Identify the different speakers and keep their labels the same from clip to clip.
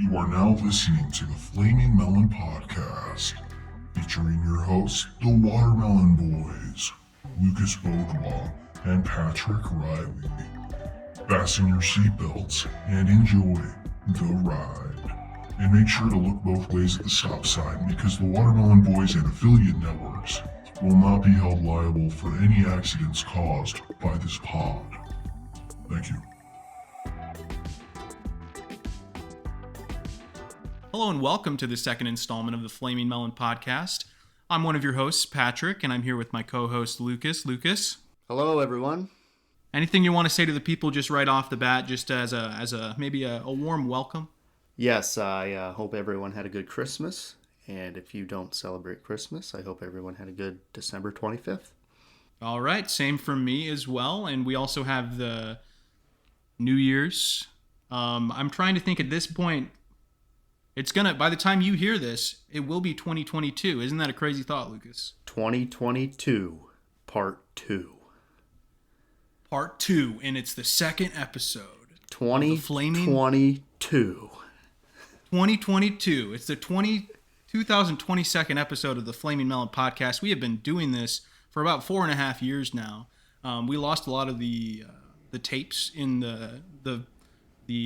Speaker 1: You are now listening to the Flaming Melon Podcast, featuring your hosts, the Watermelon Boys, Lucas Beaudois and Patrick Riley. Fasten your seatbelts and enjoy the ride. And make sure to look both ways at the stop sign because the Watermelon Boys and affiliate networks will not be held liable for any accidents caused by this pod. Thank you.
Speaker 2: Hello and welcome to the second installment of the Flaming Melon Podcast. I'm one of your hosts, Patrick, and I'm here with my co-host, Lucas. Lucas?
Speaker 3: Hello, everyone.
Speaker 2: Anything you want to say to the people just right off the bat, just as a maybe a warm welcome?
Speaker 3: Yes, I hope everyone had a good Christmas. And if you don't celebrate Christmas, I hope everyone had a good December 25th.
Speaker 2: All right, same from me as well. And we also have the New Year's. I'm trying to think at this point, by the time you hear this, it will be 2022. Isn't that a crazy thought, Lucas?
Speaker 3: 2022, Part 2.
Speaker 2: Part 2, and it's the second episode.
Speaker 3: 2022.
Speaker 2: 2022. It's the 2022nd episode of the Flaming Melon Podcast. We have been doing this for about 4.5 years now. We lost a lot of the tapes in the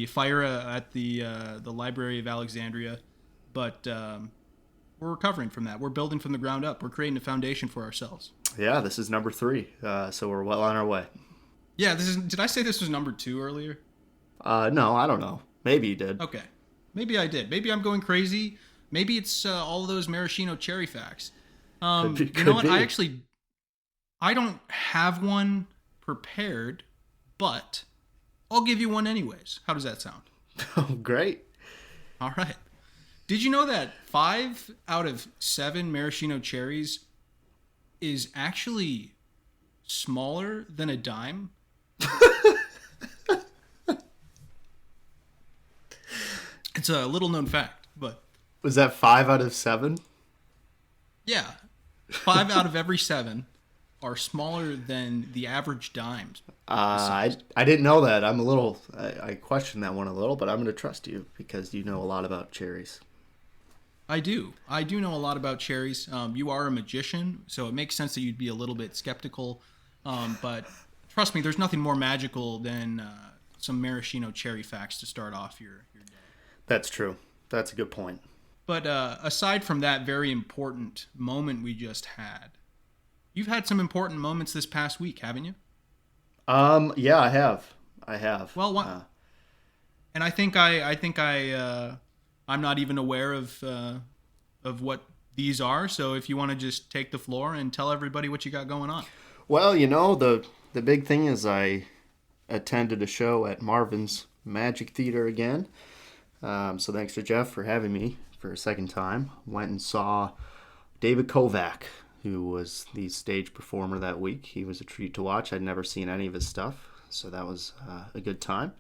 Speaker 2: fire at the Library of Alexandria, but we're recovering from that. We're building from the ground up. We're creating a foundation for ourselves.
Speaker 3: Yeah, this is number 3, so we're well on our way.
Speaker 2: Yeah, did I say this was number 2 earlier?
Speaker 3: No, I don't know. Maybe you did.
Speaker 2: Okay. Maybe I did. Maybe I'm going crazy. Maybe it's all of those maraschino cherry facts.
Speaker 3: Could
Speaker 2: you know what?
Speaker 3: be.
Speaker 2: I don't have one prepared, but I'll give you one anyways. How does that sound?
Speaker 3: Oh, great.
Speaker 2: All right. Did you know that 5 out of 7 maraschino cherries is actually smaller than a dime? It's a little known fact, but...
Speaker 3: Was that 5 out of 7?
Speaker 2: Yeah. 5 out of every 7 are smaller than the average dimes.
Speaker 3: I didn't know that. I question that one a little, but I'm going to trust you because you know a lot about cherries.
Speaker 2: I do know a lot about cherries. You are a magician, so it makes sense that you'd be a little bit skeptical. But trust me, there's nothing more magical than some maraschino cherry facts to start off your day.
Speaker 3: That's true. That's a good point.
Speaker 2: But aside from that very important moment we just had, you've had some important moments this past week, haven't you?
Speaker 3: Yeah, I have.
Speaker 2: Well, and I think I'm not even aware of what these are. So if you want to just take the floor and tell everybody what you got going on.
Speaker 3: Well, you know, the big thing is I attended a show at Marvin's Magic Theater again. So thanks to Jeff for having me for a second time. Went and saw David Copperfields, who was the stage performer that week. He was a treat to watch. I'd never seen any of his stuff, so that was a good time.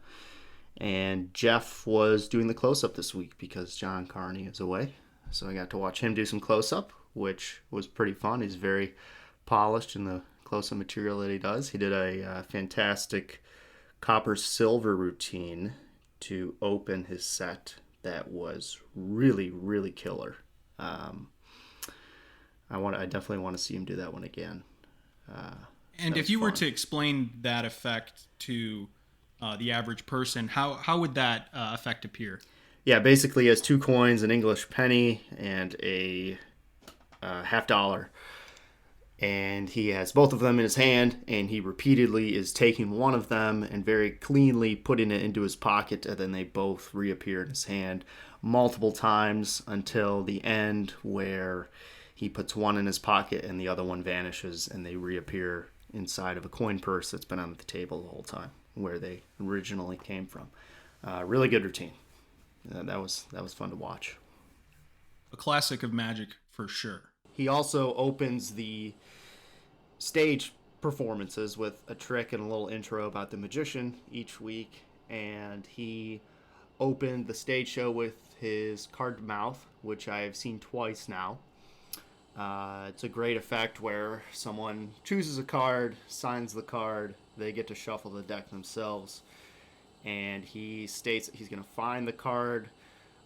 Speaker 3: And Jeff was doing the close-up this week because John Carney is away. So I got to watch him do some close-up, which was pretty fun. He's very polished in the close-up material that he does. He did a fantastic copper-silver routine to open his set that was really, really killer. I definitely want to see him do that one again.
Speaker 2: And if you were to explain that effect to the average person, how would that effect appear?
Speaker 3: Yeah, basically he has 2 coins, an English penny and a $50. And he has both of them in his hand, and he repeatedly is taking one of them and very cleanly putting it into his pocket, and then they both reappear in his hand multiple times until the end where he puts one in his pocket and the other one vanishes, and they reappear inside of a coin purse that's been on the table the whole time, where they originally came from. Really good routine. That was fun to watch.
Speaker 2: A classic of magic for sure.
Speaker 3: He also opens the stage performances with a trick and a little intro about the magician each week, and he opened the stage show with his card mouth, which I have seen twice now. It's a great effect where someone chooses a card, signs the card, they get to shuffle the deck themselves, and he states that he's going to find the card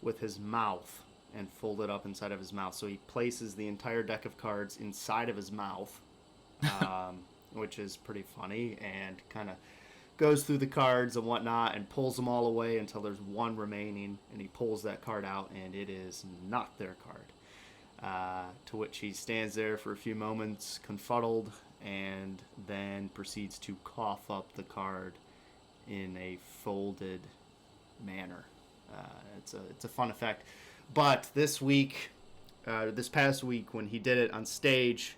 Speaker 3: with his mouth and fold it up inside of his mouth. So he places the entire deck of cards inside of his mouth, which is pretty funny, and kind of goes through the cards and whatnot and pulls them all away until there's one remaining, and he pulls that card out, and it is not their card. To which he stands there for a few moments, confuddled, and then proceeds to cough up the card in a folded manner. It's a fun effect. But this past week, when he did it on stage,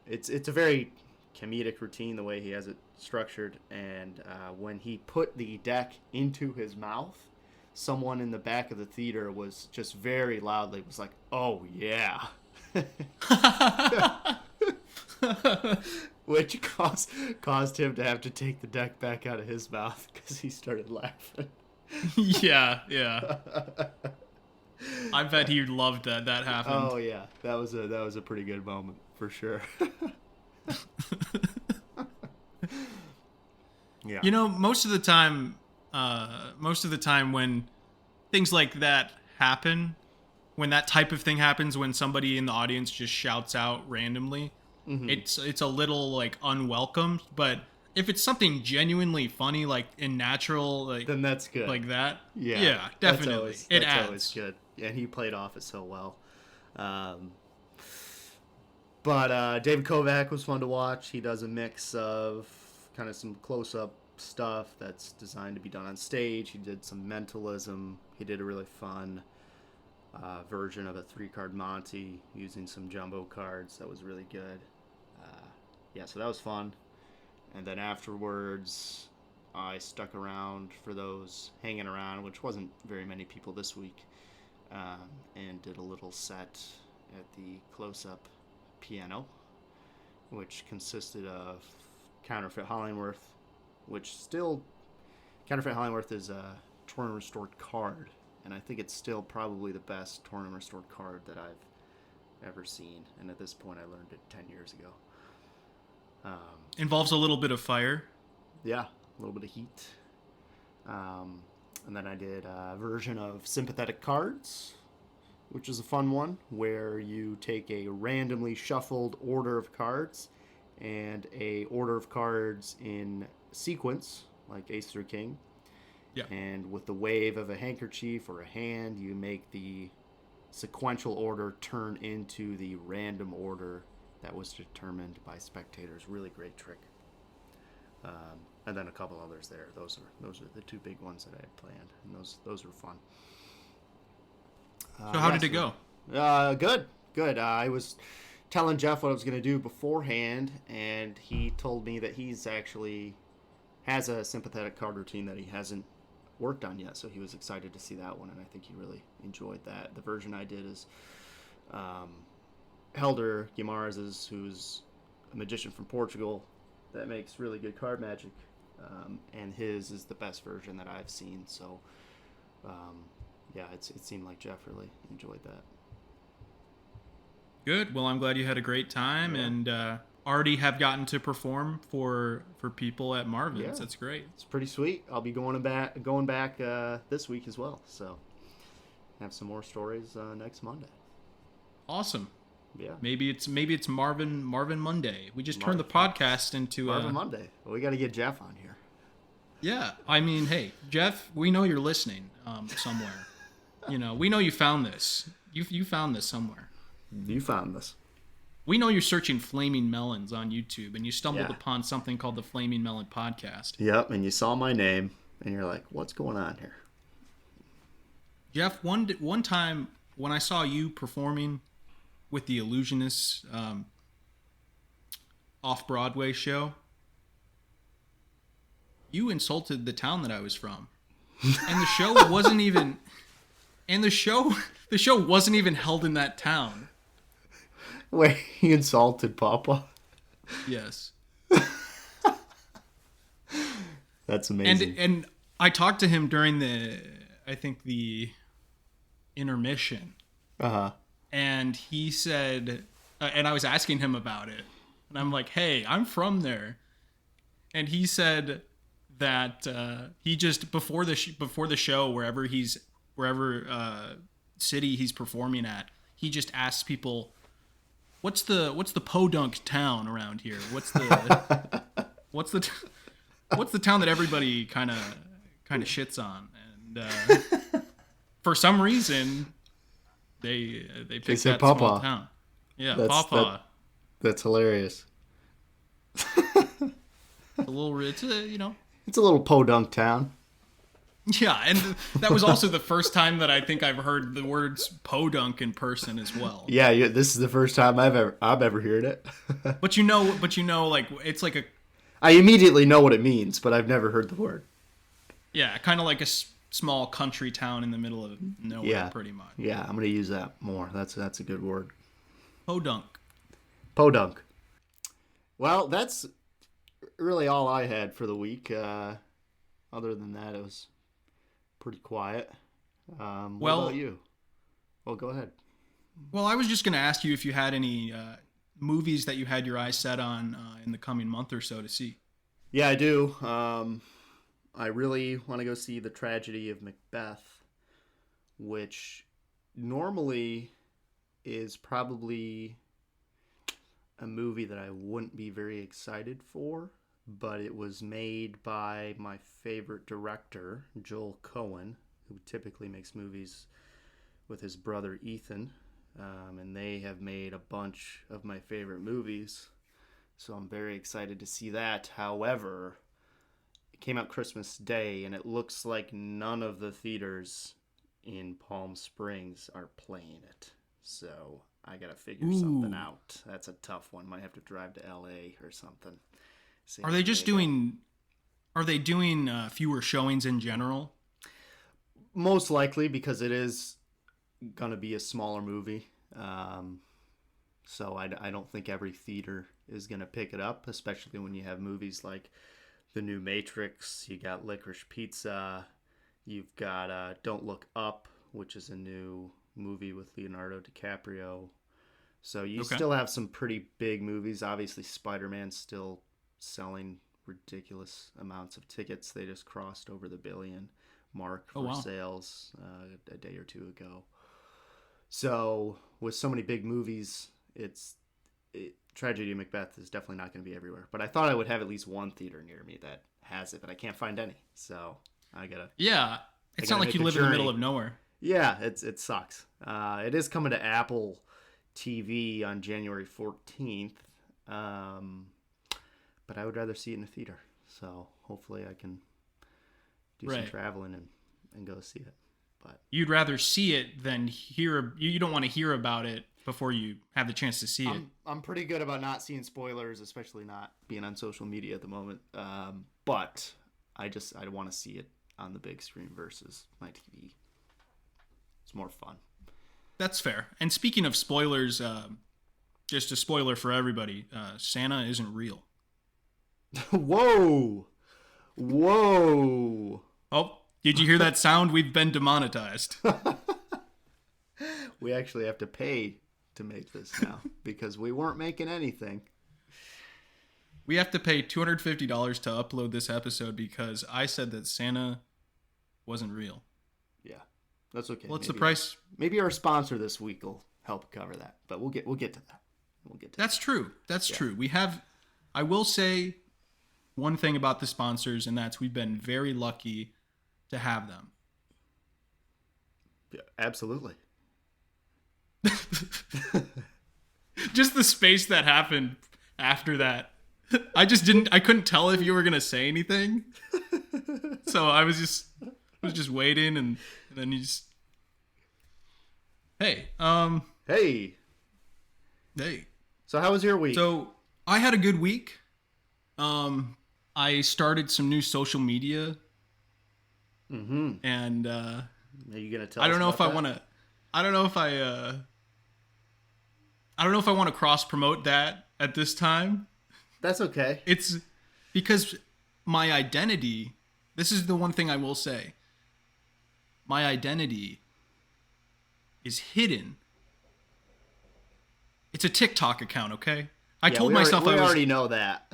Speaker 3: it's a very comedic routine the way he has it structured. And when he put the deck into his mouth, someone in the back of the theater was just very loudly was like, "Oh yeah," which caused him to have to take the deck back out of his mouth because he started laughing.
Speaker 2: Yeah. I bet he loved that happened.
Speaker 3: Oh yeah, that was a pretty good moment for sure. Yeah.
Speaker 2: You know, most of the time when things like that happen, when that type of thing happens, when somebody in the audience just shouts out randomly, it's a little like unwelcomed. But if it's something genuinely funny, like and natural, like
Speaker 3: then that's good.
Speaker 2: Like that,
Speaker 3: yeah,
Speaker 2: definitely,
Speaker 3: that's
Speaker 2: adds.
Speaker 3: Always good. And he played off it so well. But David Kovac was fun to watch. He does a mix of kind of some close-up stuff that's designed to be done on stage. He did some mentalism. He did a really fun version of a 3-card Monty using some jumbo cards. That was really good. So that was fun. And then afterwards, I stuck around for those hanging around, which wasn't very many people this week, and did a little set at the close-up piano, which consisted of Counterfeit Hollingworth, which still, Counterfeit Hollingworth is a torn and restored card, and I think it's still probably the best torn and restored card that I've ever seen, and at this point I learned it 10 years ago.
Speaker 2: Involves a little bit of fire.
Speaker 3: Yeah, a little bit of heat. And then I did a version of Sympathetic Cards, which is a fun one, where you take a randomly shuffled order of cards and a order of cards in sequence, like ace through king.
Speaker 2: Yeah.
Speaker 3: And with the wave of a handkerchief or a hand, you make the sequential order turn into the random order that was determined by spectators. Really great trick. And then a couple others there. Those are the two big ones that I had planned, and those were fun.
Speaker 2: So how did it go?
Speaker 3: Good. I was telling Jeff what I was going to do beforehand, and he told me that he's actually has a sympathetic card routine that he hasn't worked on yet, so he was excited to see that one, and I think he really enjoyed that. The version I did is Helder Guimarães, who's a magician from Portugal that makes really good card magic, and his is the best version that I've seen, so it seemed like Jeff really enjoyed that.
Speaker 2: Good. Well, I'm glad you had a great time, and already have gotten to perform for people at Marvin's.
Speaker 3: Yeah.
Speaker 2: That's great.
Speaker 3: It's pretty sweet. I'll be going back this week as well, so have some more stories next Monday.
Speaker 2: Awesome.
Speaker 3: Yeah.
Speaker 2: Maybe it's Marvin Monday. We just turned the podcast into
Speaker 3: Marvin Monday. Well, we got to get Jeff on here.
Speaker 2: Yeah. I mean, hey, Jeff, we know you're listening somewhere. We know you found this. You found this somewhere.
Speaker 3: You found this.
Speaker 2: We know you're searching Flaming Melons on YouTube, and you stumbled upon something called the Flaming Melon Podcast.
Speaker 3: Yep, and you saw my name, and you're like, what's going on here?
Speaker 2: Jeff, one time when I saw you performing with the Illusionists off-Broadway show, you insulted the town that I was from. And the show wasn't even... And the show wasn't even held in that town.
Speaker 3: Wait, he insulted Papa?
Speaker 2: Yes.
Speaker 3: That's amazing.
Speaker 2: And I talked to him during the intermission.
Speaker 3: Uh-huh.
Speaker 2: And he said, and I was asking him about it. And I'm like, hey, I'm from there. And he said that he just, before the show, wherever he's wherever city he's performing at, he just asks people, "What's the podunk town around here? What's the what's the town that everybody kind of shits on?" And for some reason, they picked that small town. Yeah, Pawpaw.
Speaker 3: That's hilarious.
Speaker 2: It's
Speaker 3: a little podunk town.
Speaker 2: Yeah, and that was also the first time that I think I've heard the words podunk in person as well.
Speaker 3: Yeah, this is the first time I've ever heard it.
Speaker 2: but you know, like it's like
Speaker 3: I immediately know what it means, but I've never heard the word.
Speaker 2: Yeah, kind of like a small country town in the middle of nowhere, pretty much.
Speaker 3: Yeah, I'm gonna use that more. That's a good word. Podunk. Well, that's really all I had for the week. Other than that, it was pretty quiet. What about you? Well, go ahead.
Speaker 2: Well, I was just going to ask you if you had any movies that you had your eyes set on in the coming month or so to see.
Speaker 3: Yeah, I do. I really want to go see The Tragedy of Macbeth, which normally is probably a movie that I wouldn't be very excited for, but it was made by my favorite director, Joel Cohen, who typically makes movies with his brother Ethan, and they have made a bunch of my favorite movies, so I'm very excited to see that. However, it came out Christmas Day, and it looks like none of the theaters in Palm Springs are playing it, so I gotta figure something out. That's a tough one. Might have to drive to LA or something.
Speaker 2: Are they doing fewer showings in general?
Speaker 3: Most likely, because it is gonna be a smaller movie. So I don't think every theater is gonna pick it up, especially when you have movies like the new Matrix. You got Licorice Pizza. You've got Don't Look Up, which is a new movie with Leonardo DiCaprio. So you still have some pretty big movies. Obviously, Spider-Man's still selling ridiculous amounts of tickets. They just crossed over the 1 billion mark for sales a day or two ago. So with so many big movies, Tragedy of Macbeth is definitely not going to be everywhere. But I thought I would have at least one theater near me that has it, but I can't find any. So I gotta.
Speaker 2: Yeah, it's not like you live in the middle of nowhere.
Speaker 3: Yeah, it sucks. It is coming to Apple TV on January 14th. But I would rather see it in a theater. So hopefully I can do some traveling and go see it. But
Speaker 2: you'd rather see it than hear. You don't want to hear about it before you have the chance to see it.
Speaker 3: I'm pretty good about not seeing spoilers, especially not being on social media at the moment. But I want to see it on the big screen versus my TV. It's more fun.
Speaker 2: That's fair. And speaking of spoilers, just a spoiler for everybody: Santa isn't real.
Speaker 3: Whoa!
Speaker 2: Oh, did you hear that sound? We've been demonetized.
Speaker 3: We actually have to pay to make this now because we weren't making anything.
Speaker 2: We have to pay $250 to upload this episode because I said that Santa wasn't real.
Speaker 3: Yeah, that's okay.
Speaker 2: What's the price?
Speaker 3: Maybe our sponsor this week will help cover that, but we'll get to that.
Speaker 2: That's true. That's true. We have. I will say one thing about the sponsors, and that's we've been very lucky to have them.
Speaker 3: Yeah, absolutely.
Speaker 2: Just the space that happened after that. I couldn't tell if you were going to say anything. So I was just waiting and then you just, Hey.
Speaker 3: So how was your week?
Speaker 2: So I had a good week. I started some new social media.
Speaker 3: Mm-hmm.
Speaker 2: And
Speaker 3: are you gonna tell?
Speaker 2: I don't know if I want to. I don't know if I want to cross promote that at this time.
Speaker 3: That's okay.
Speaker 2: It's because my identity. This is the one thing I will say. My identity is hidden. It's a TikTok account, okay? I told myself
Speaker 3: we already know that.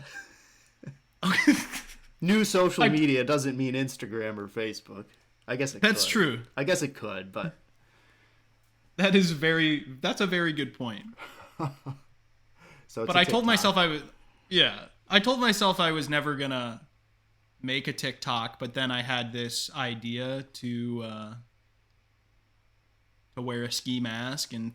Speaker 3: New social media doesn't mean Instagram or Facebook. I guess it
Speaker 2: That's
Speaker 3: could.
Speaker 2: true.
Speaker 3: I guess it could, but
Speaker 2: That's a very good point.
Speaker 3: so it's
Speaker 2: But
Speaker 3: a
Speaker 2: I told
Speaker 3: TikTok.
Speaker 2: myself I told myself I was never gonna make a TikTok, but then I had this idea to wear a ski mask, and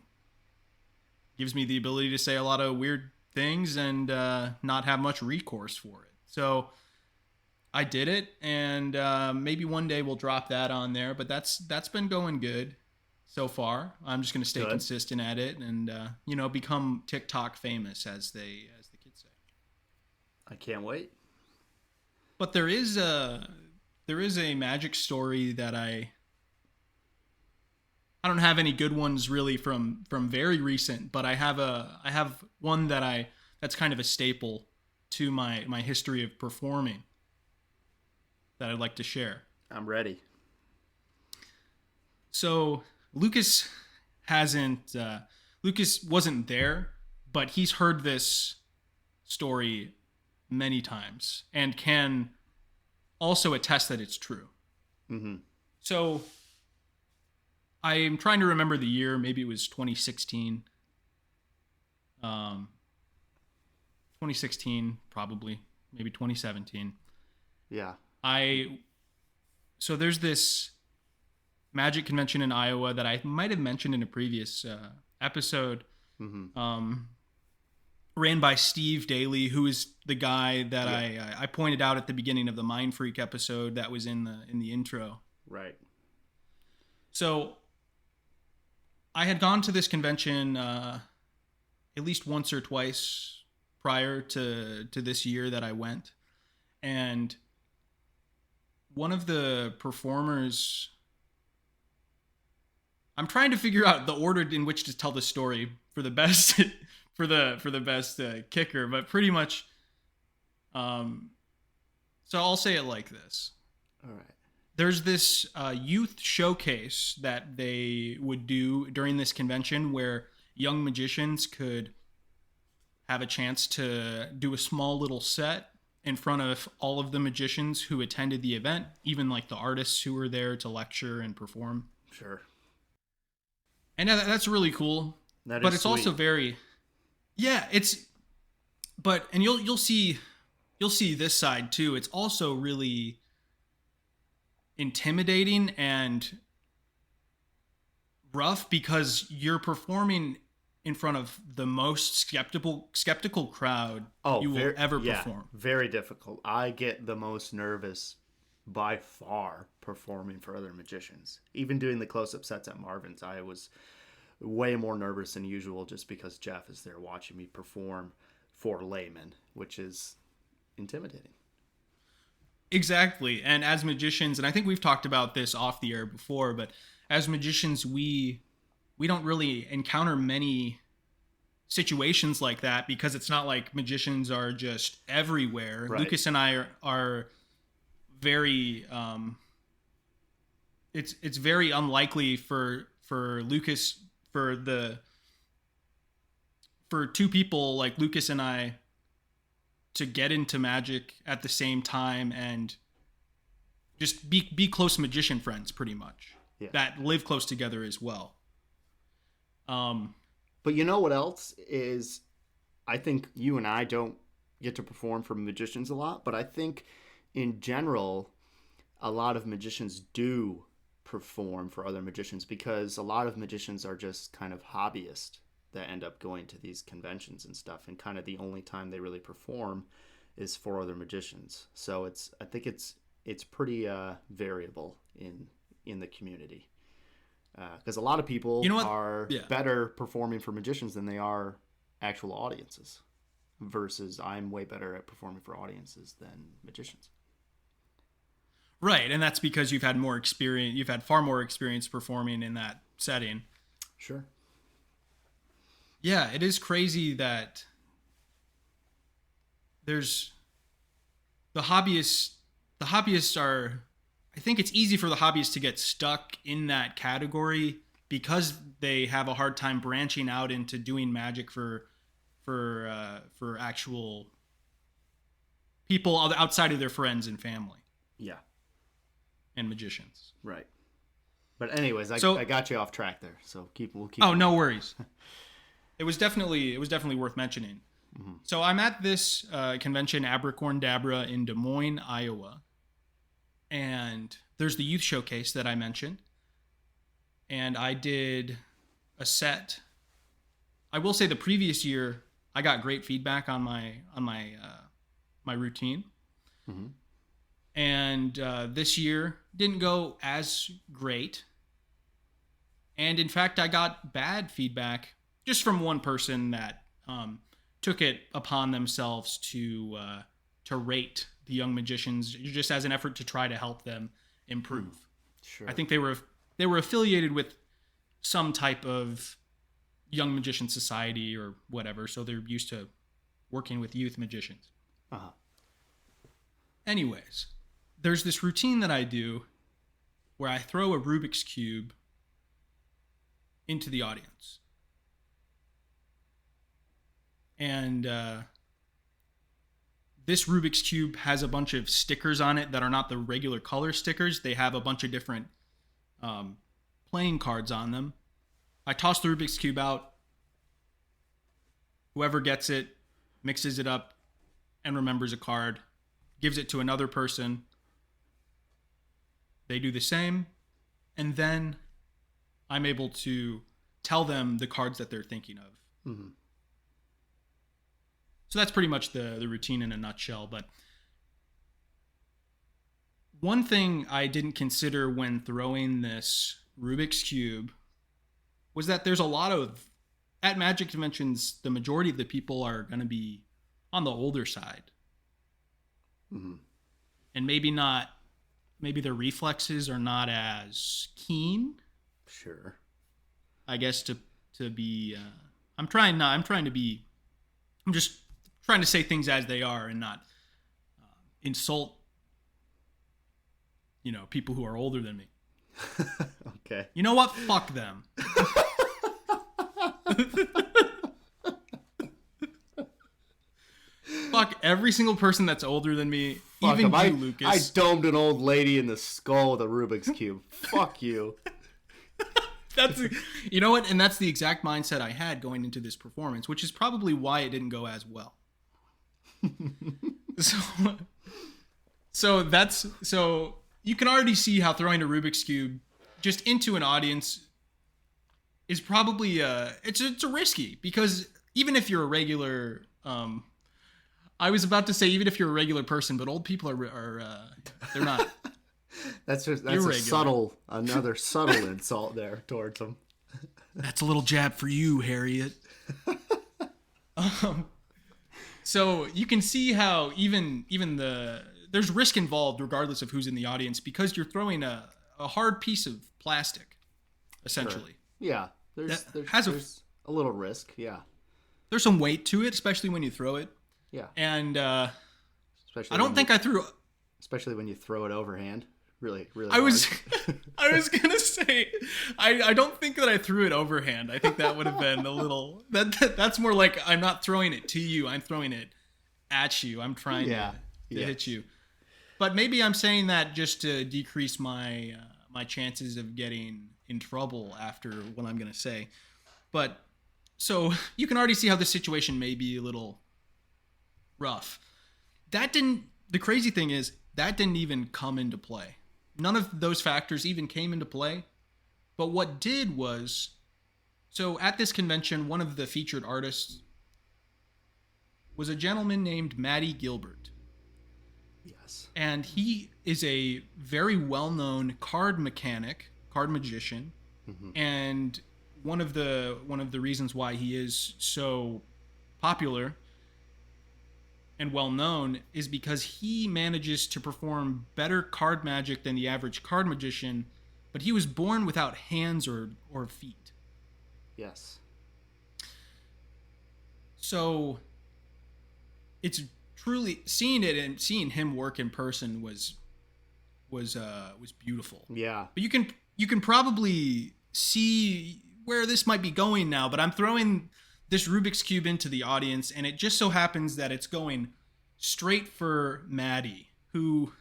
Speaker 2: gives me the ability to say a lot of weird things and not have much recourse for it. So I did it, and maybe one day we'll drop that on there. But that's been going good so far. I'm just gonna stay
Speaker 3: Good.
Speaker 2: consistent at it, and become TikTok famous, as the kids say.
Speaker 3: I can't wait.
Speaker 2: But there is a magic story that I don't have any good ones really from very recent, but I have one that's kind of a staple to my history of performing that I'd like to share.
Speaker 3: I'm ready.
Speaker 2: So Lucas wasn't there, but he's heard this story many times and can also attest that it's true.
Speaker 3: Mm-hmm.
Speaker 2: So I'm trying to remember the year. Maybe it was 2016. 2016, probably. Maybe 2017.
Speaker 3: Yeah.
Speaker 2: So there's this magic convention in Iowa that I might have mentioned in a previous episode.
Speaker 3: Mm-hmm.
Speaker 2: Ran by Steve Daly, who is the guy that I pointed out at the beginning of the Mind Freak episode that was in the intro.
Speaker 3: Right.
Speaker 2: So I had gone to this convention at least once or twice prior to this year that I went, and one of the performers, I'm trying to figure out the order in which to tell the story for the best for the best kicker, but pretty much so I'll say it like this.
Speaker 3: All right.
Speaker 2: There's this youth showcase that they would do during this convention where young magicians could have a chance to do a small little set in front of all of the magicians who attended the event, even like the artists who were there to lecture and perform.
Speaker 3: Sure.
Speaker 2: And that's really cool.
Speaker 3: That is
Speaker 2: but it's
Speaker 3: sweet.
Speaker 2: also very, and you'll see this side too. It's also really intimidating and rough because you're performing in front of the most skeptical crowd you will ever perform.
Speaker 3: Very difficult. I get the most nervous by far performing for other magicians. Even doing the close-up sets at Marvin's, I was way more nervous than usual just because Jeff is there watching me perform for laymen, which is intimidating.
Speaker 2: Exactly. And as magicians, and I think we've talked about this off the air before, but as magicians, we don't really encounter many situations like that because it's not like magicians are just everywhere.
Speaker 3: Right.
Speaker 2: Lucas and I are very it's very unlikely for Lucas for two people like Lucas and I to get into magic at the same time and just be close magician friends pretty much.
Speaker 3: Yeah.
Speaker 2: That live close together as well.
Speaker 3: But you know what else is, I think you and I don't get to perform for magicians a lot, but I think in general, a lot of magicians do perform for other magicians because a lot of magicians are just kind of hobbyists that end up going to these conventions and stuff, and kind of the only time they really perform is for other magicians. So I think it's pretty variable in the community. Because a lot of people are better performing for magicians than they are actual audiences, versus I'm way better at performing for audiences than magicians.
Speaker 2: Right, and that's because you've had more experience. You've had far more experience performing in that setting.
Speaker 3: Sure.
Speaker 2: Yeah, it is crazy that there's the hobbyists. The hobbyists are. I think it's easy for the hobbyists to get stuck in that category because they have a hard time branching out into doing magic for actual people outside of their friends and family.
Speaker 3: Yeah.
Speaker 2: and magicians.
Speaker 3: Right. But anyways, I got you off track there. So we'll keep.
Speaker 2: Oh, no worries. It was definitely worth mentioning. Mm-hmm. So I'm at this convention, Abercorn Dabra, in Des Moines, Iowa, and there's the youth showcase that I mentioned, and I did a set. I will say the previous year I got great feedback on my routine, mm-hmm. and this year didn't go as great. And in fact, I got bad feedback just from one person that took it upon themselves to rate the young magicians just as an effort to try to help them improve.
Speaker 3: Sure.
Speaker 2: I think they were affiliated with some type of young magician society or whatever, so they're used to working with youth magicians.
Speaker 3: Uh-huh.
Speaker 2: Anyways, there's this routine that I do where I throw a Rubik's Cube into the audience. And this Rubik's Cube has a bunch of stickers on it that are not the regular color stickers. They have a bunch of different playing cards on them. I toss the Rubik's Cube out. Whoever gets it mixes it up and remembers a card, gives it to another person. They do the same, and then I'm able to tell them the cards that they're thinking of. Mm-hmm. So that's pretty much the routine in a nutshell. But one thing I didn't consider when throwing this Rubik's Cube was that there's a lot of, at Magic conventions, the majority of the people are going to be on the older side. Mm-hmm. And maybe their reflexes are not as keen.
Speaker 3: Sure.
Speaker 2: I guess to be, I'm just trying to say things as they are and not insult, people who are older than me.
Speaker 3: Okay.
Speaker 2: You know what? Fuck them. Fuck every single person that's older than me.
Speaker 3: Fuck
Speaker 2: even you,
Speaker 3: Lucas.
Speaker 2: I
Speaker 3: domed an old lady in the skull with a Rubik's Cube. Fuck you.
Speaker 2: You know what? And that's the exact mindset I had going into this performance, which is probably why it didn't go as well. So you can already see how throwing a Rubik's Cube just into an audience is probably it's risky, because even if you're a regular, I was about to say even if you're a regular person, but old people are they're not.
Speaker 3: That's another subtle insult there towards them.
Speaker 2: That's a little jab for you, Harriet. So you can see how even there's risk involved regardless of who's in the audience, because you're throwing a hard piece of plastic, essentially.
Speaker 3: Sure. Yeah, there's a little risk. Yeah, there's
Speaker 2: some weight to it, especially when you throw it.
Speaker 3: Yeah,
Speaker 2: and
Speaker 3: especially when you throw it overhand. Really
Speaker 2: I was gonna say I don't think that I threw it overhand. I think that would have been a little that's more like I'm not throwing it to you, I'm throwing it at you. I'm trying to hit you. But maybe I'm saying that just to decrease my my chances of getting in trouble after what I'm gonna say. But so you can already see how the situation may be a little rough. The crazy thing is that didn't even come into play. None of those factors even came into play. But what did was, so at this convention, one of the featured artists was a gentleman named Maddie Gilbert.
Speaker 3: Yes.
Speaker 2: And he is a very well-known card magician. Mm-hmm. And one of the reasons why he is so popular and well-known is because he manages to perform better card magic than the average card magician, but he was born without hands or feet.
Speaker 3: Yes.
Speaker 2: So it's truly seeing it and seeing him work in person was beautiful.
Speaker 3: Yeah.
Speaker 2: But you can probably see where this might be going now, but I'm throwing this Rubik's Cube into the audience, and it just so happens that it's going straight for Maddie, who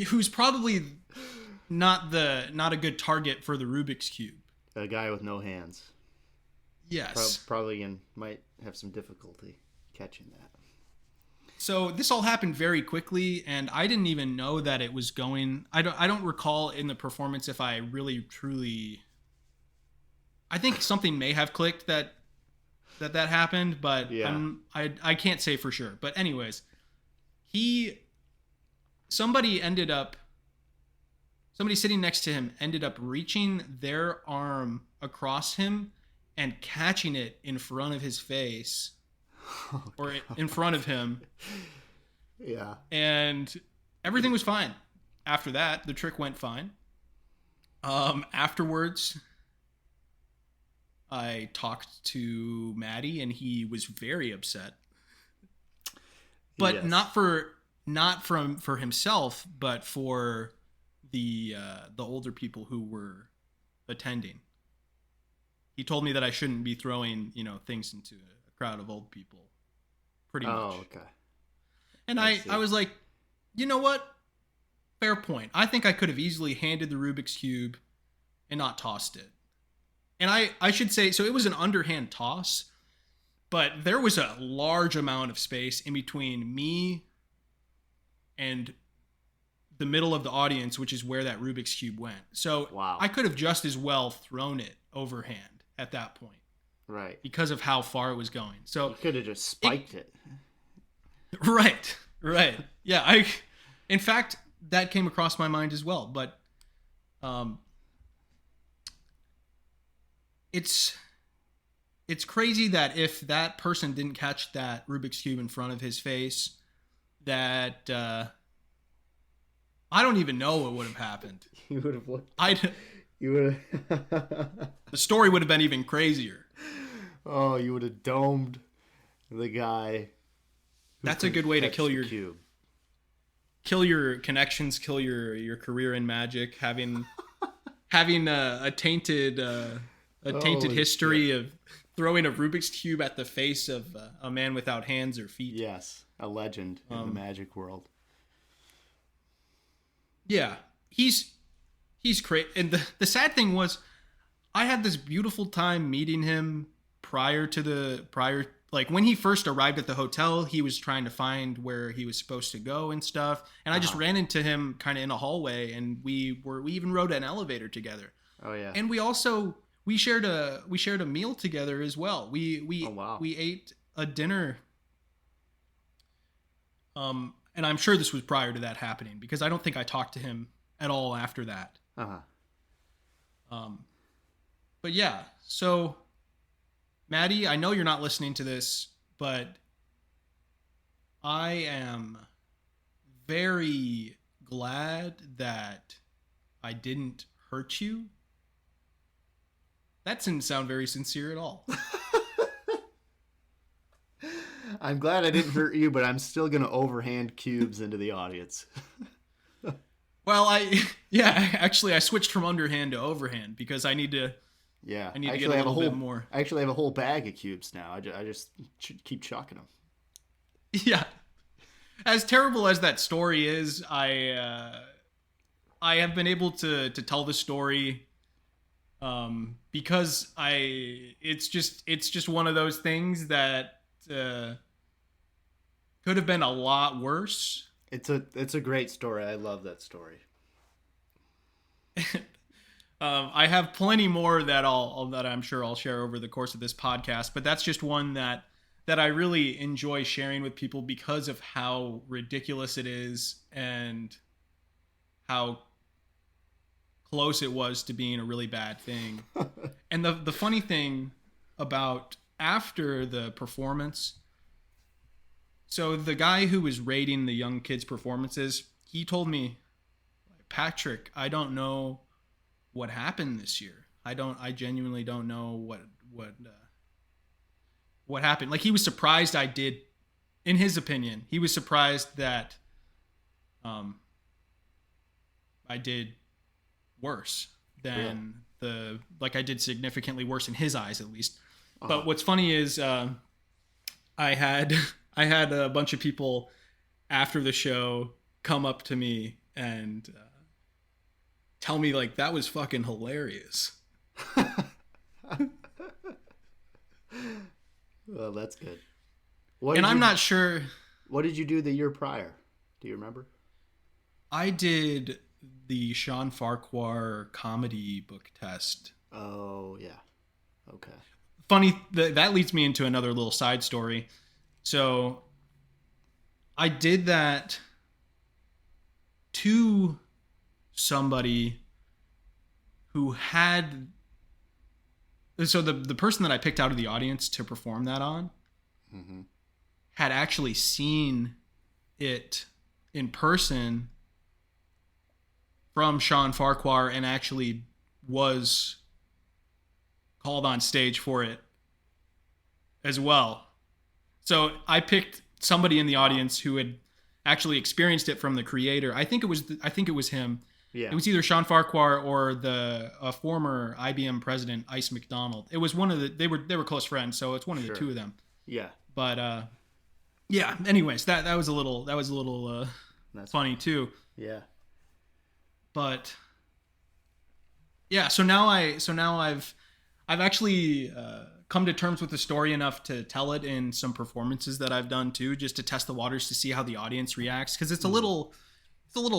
Speaker 2: who's probably not a good target for the Rubik's Cube.
Speaker 3: A guy with no hands.
Speaker 2: Yes.
Speaker 3: Probably might have some difficulty catching that.
Speaker 2: So this all happened very quickly, and I didn't even know that it was going. I don't recall in the performance if I really truly. I think something may have clicked that happened, but
Speaker 3: yeah.
Speaker 2: I can't say for sure. But anyways, somebody sitting next to him ended up reaching their arm across him and catching it in front of his face. Or in front of him.
Speaker 3: Yeah.
Speaker 2: And everything was fine. After that, the trick went fine. Afterwards, I talked to Maddie, and he was very upset. But
Speaker 3: yes.
Speaker 2: not for himself, but for the older people who were attending. He told me that I shouldn't be throwing, things into a crowd of old people. Pretty much.
Speaker 3: Oh, okay.
Speaker 2: And I was like, you know what? Fair point. I think I could have easily handed the Rubik's Cube and not tossed it. And I should say, so it was an underhand toss, but there was a large amount of space in between me and the middle of the audience, which is where that Rubik's Cube went. So
Speaker 3: wow.
Speaker 2: I could have just as well thrown it overhand at that point.
Speaker 3: Right.
Speaker 2: Because of how far it was going. So
Speaker 3: you could have just spiked it.
Speaker 2: Right. Yeah, in fact, that came across my mind as well, but it's crazy that if that person didn't catch that Rubik's Cube in front of his face, that I don't even know what would have happened.
Speaker 3: You would have what?
Speaker 2: You would have the story would have been even crazier.
Speaker 3: Oh, you would have domed the guy.
Speaker 2: That's a good way to kill your
Speaker 3: cube.
Speaker 2: Kill your connections, kill your career in magic, having a tainted history of throwing a Rubik's Cube at the face of a man without hands or feet.
Speaker 3: Yes, a legend in the magic world.
Speaker 2: Yeah, he's great. And the sad thing was, I had this beautiful time meeting him prior, like when he first arrived at the hotel, he was trying to find where he was supposed to go and stuff. And I just ran into him kind of in a hallway, and we even rode an elevator together.
Speaker 3: Oh yeah.
Speaker 2: And we shared a meal together as well. We ate a dinner. And I'm sure this was prior to that happening, because I don't think I talked to him at all after that. But yeah, so Maddie, I know you're not listening to this, but I am very glad that I didn't hurt you. That didn't sound very sincere at all.
Speaker 3: I'm glad I didn't hurt you, but I'm still going to overhand cubes into the audience.
Speaker 2: Well, actually I switched from underhand to overhand because I need to get a little bit more.
Speaker 3: I actually have a whole bag of cubes now. I just keep chucking them.
Speaker 2: Yeah. As terrible as that story is, I have been able to tell the story because it's just one of those things that could have been a lot worse.
Speaker 3: It's a great story. I love that story.
Speaker 2: I have plenty more that I'm sure I'll share over the course of this podcast, but that's just one that I really enjoy sharing with people because of how ridiculous it is and how close it was to being a really bad thing. And the funny thing about after the performance, so the guy who was rating the young kids' performances, he told me, Patrick, I don't know what happened this year. I genuinely don't know what happened. Like, he was surprised I did, in his opinion, he was surprised that I did worse than I did significantly worse in his eyes, at least. But what's funny is I had a bunch of people after the show come up to me and tell me like that was fucking hilarious.
Speaker 3: Well, that's good.
Speaker 2: I'm not sure.
Speaker 3: What did you do the year prior? Do you remember?
Speaker 2: I did the Sean Farquhar comedy book test.
Speaker 3: Oh, yeah. Okay.
Speaker 2: Funny, that leads me into another little side story. So I did that to somebody who had... So the person that I picked out of the audience to perform that on had actually seen it in person from Sean Farquhar and actually was called on stage for it as well. So I picked somebody in the audience who had actually experienced it from the creator. I think it was him.
Speaker 3: Yeah.
Speaker 2: It was either Sean Farquhar or the former IBM president, Ice McDonald. It was one of the they were close friends, so it's one of the two of them.
Speaker 3: Yeah.
Speaker 2: But yeah. Anyways, that was a little that's funny too.
Speaker 3: Yeah.
Speaker 2: But yeah, so now I've actually come to terms with the story enough to tell it in some performances that I've done too, just to test the waters to see how the audience reacts, because it's a little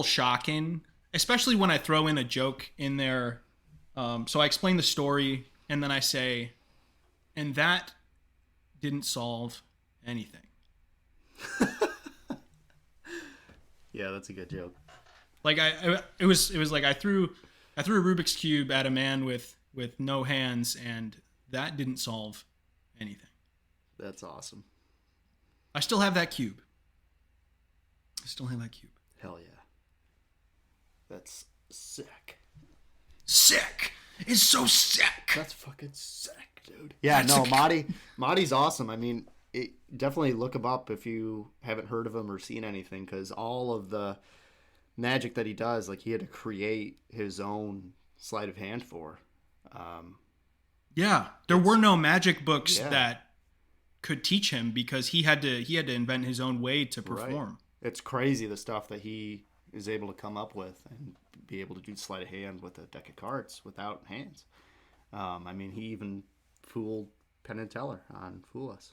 Speaker 2: shocking, especially when I throw in a joke in there. So I explain the story and then I say, and that didn't solve anything.
Speaker 3: Yeah, that's a good joke.
Speaker 2: Like it was like I threw a Rubik's Cube at a man with no hands, and that didn't solve anything.
Speaker 3: That's awesome.
Speaker 2: I still have that cube.
Speaker 3: Hell yeah. That's sick.
Speaker 2: Sick. It's so sick.
Speaker 3: That's fucking sick, dude. Yeah, no, Maddie's awesome. I mean, definitely look him up if you haven't heard of him or seen anything, because all of the magic that he does, like, he had to create his own sleight of hand for.
Speaker 2: Yeah, there were no magic books that could teach him, because he had to invent his own way to perform.
Speaker 3: Right. It's crazy the stuff that he is able to come up with and be able to do sleight of hand with a deck of cards without hands. I mean, he even fooled Penn and Teller on Fool Us.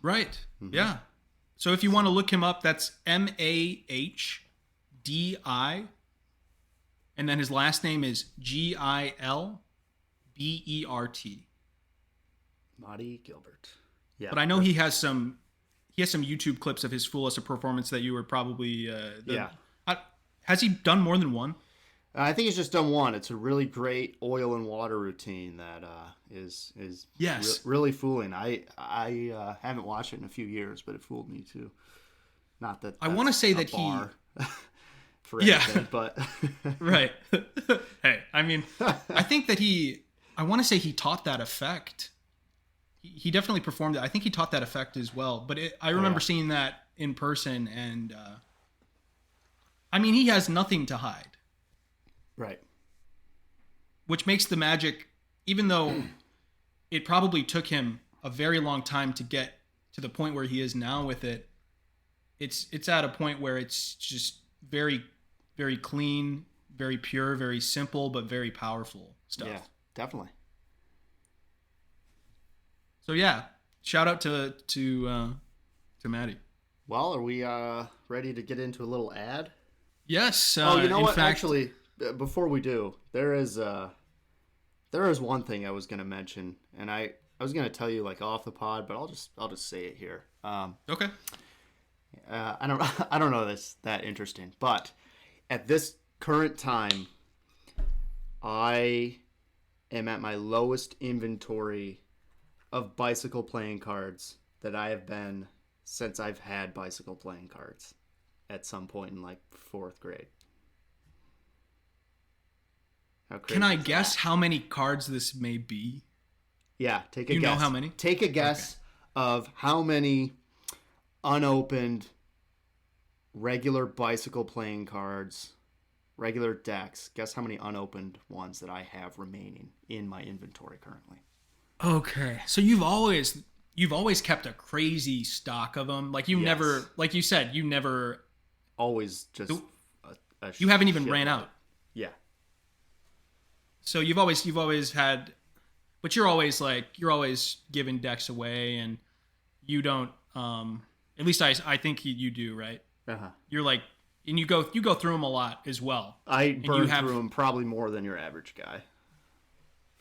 Speaker 2: Right. Mm-hmm. Yeah. So if you want to look him up, that's Mahdi, and then his last name is Gilbert.
Speaker 3: Maddie Gilbert. Yeah.
Speaker 2: But I know he has some YouTube clips of his Fool Us, a performance that you were probably has he done more than one?
Speaker 3: I think he's just done one. It's a really great oil and water routine that is really fooling. I haven't watched it in a few years, but it fooled me too. Not that
Speaker 2: I want to say that
Speaker 3: bar for anything, but
Speaker 2: right. Hey, I mean, I think that I want to say he taught that effect. He definitely performed it. I think he taught that effect as well. But I remember seeing that in person, and I mean, he has nothing to hide.
Speaker 3: Right.
Speaker 2: Which makes the magic, even though it probably took him a very long time to get to the point where he is now with it, it's at a point where it's just very, very clean, very pure, very simple, but very powerful stuff.
Speaker 3: Yeah, definitely.
Speaker 2: So yeah, shout out to Maddie.
Speaker 3: Well, are we ready to get into a little ad?
Speaker 2: Yes.
Speaker 3: You know what? Actually, before we do, there is one thing I was going to mention, and I was going to tell you like off the pod, but I'll just say it here.
Speaker 2: Okay.
Speaker 3: I don't know this that interesting, but at this current time, I am at my lowest inventory of bicycle playing cards that I have been since I've had bicycle playing cards at some point in like 4th grade.
Speaker 2: Can I guess how many cards this may be?
Speaker 3: Yeah, take a guess.
Speaker 2: You know how many?
Speaker 3: Take a guess of how many unopened regular bicycle playing cards, regular decks. Guess how many unopened ones that I have remaining in my inventory currently.
Speaker 2: Okay, so you've always kept a crazy stock of them. Like you never, like you said, you never
Speaker 3: always just
Speaker 2: You haven't even
Speaker 3: shit
Speaker 2: ran
Speaker 3: load.
Speaker 2: out.
Speaker 3: Yeah.
Speaker 2: So you've always had, but you're always giving decks away, and you don't. At least I think you do, right?
Speaker 3: Uh-huh.
Speaker 2: You're like, and you go through them a lot as well.
Speaker 3: I burn through them probably more than your average guy.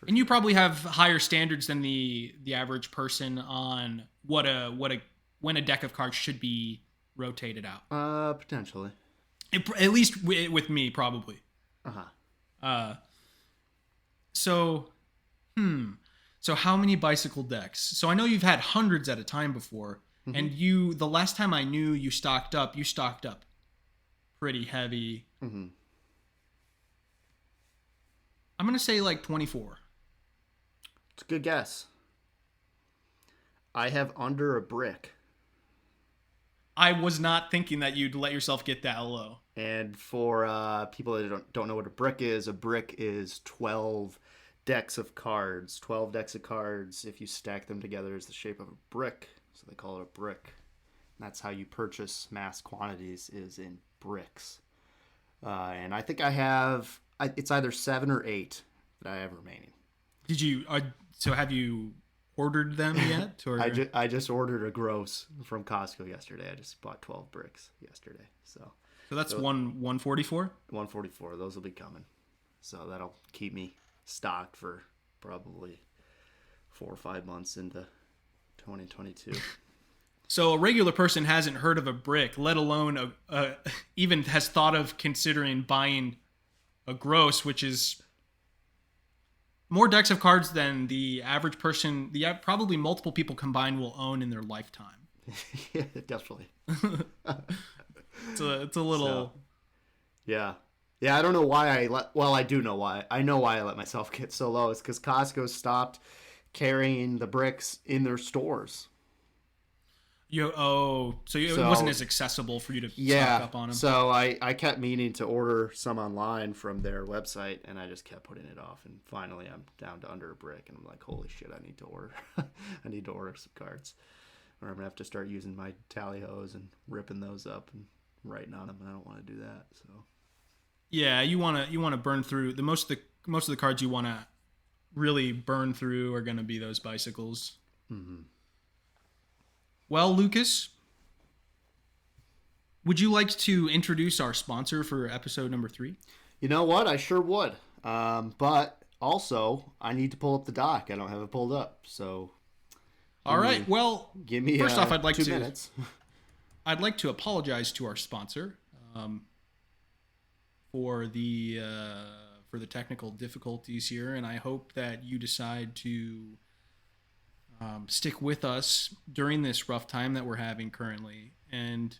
Speaker 2: And you probably have higher standards than the average person on when a deck of cards should be rotated out.
Speaker 3: Potentially.
Speaker 2: At least with me, probably.
Speaker 3: Uh-huh.
Speaker 2: So how many bicycle decks? So I know you've had hundreds at a time before, and the last time I knew you stocked up pretty heavy.
Speaker 3: Mm-hmm.
Speaker 2: I'm going to say like 24.
Speaker 3: It's a good guess. I have under a brick.
Speaker 2: I was not thinking that you'd let yourself get that low.
Speaker 3: And for people that don't know what a brick is 12 decks of cards. 12 decks of cards, if you stack them together, is the shape of a brick. So they call it a brick. And that's how you purchase mass quantities, is in bricks. And I think I have, it's either 7 or 8 that I have remaining.
Speaker 2: Did you, so have you ordered them yet? Or
Speaker 3: I just ordered a gross from Costco yesterday. I just bought 12 bricks yesterday. So
Speaker 2: that's 144?
Speaker 3: 144. Those will be coming. So that'll keep me stocked for probably 4 or 5 months into 2022.
Speaker 2: So a regular person hasn't heard of a brick, let alone even has thought of considering buying a gross, which is more decks of cards than the average person, probably multiple people combined will own in their lifetime.
Speaker 3: Yeah, definitely.
Speaker 2: It's a little...
Speaker 3: So, yeah. Yeah, I don't know why I do know why. I know why I let myself get so low. It's because Costco stopped carrying the bricks in their stores.
Speaker 2: It wasn't as accessible for you to stock up on them.
Speaker 3: So I kept meaning to order some online from their website, and I just kept putting it off. And finally, I'm down to under a brick, and I'm like, holy shit, I need to order. I need to order some cards, or I'm gonna have to start using my tally hos and ripping those up and writing on them. And I don't want to do that. So
Speaker 2: yeah, you want to burn through most of the cards you want to really burn through are going to be those bicycles.
Speaker 3: Mm-hmm.
Speaker 2: Well, Lucas, would you like to introduce our sponsor for episode number 3?
Speaker 3: You know what? I sure would. But also, I need to pull up the doc. I don't have it pulled up. So,
Speaker 2: all right. Well,
Speaker 3: give me
Speaker 2: first off, I'd like
Speaker 3: 2 minutes.
Speaker 2: I'd like to apologize to our sponsor for the technical difficulties here, and I hope that you decide to stick with us during this rough time that we're having currently, and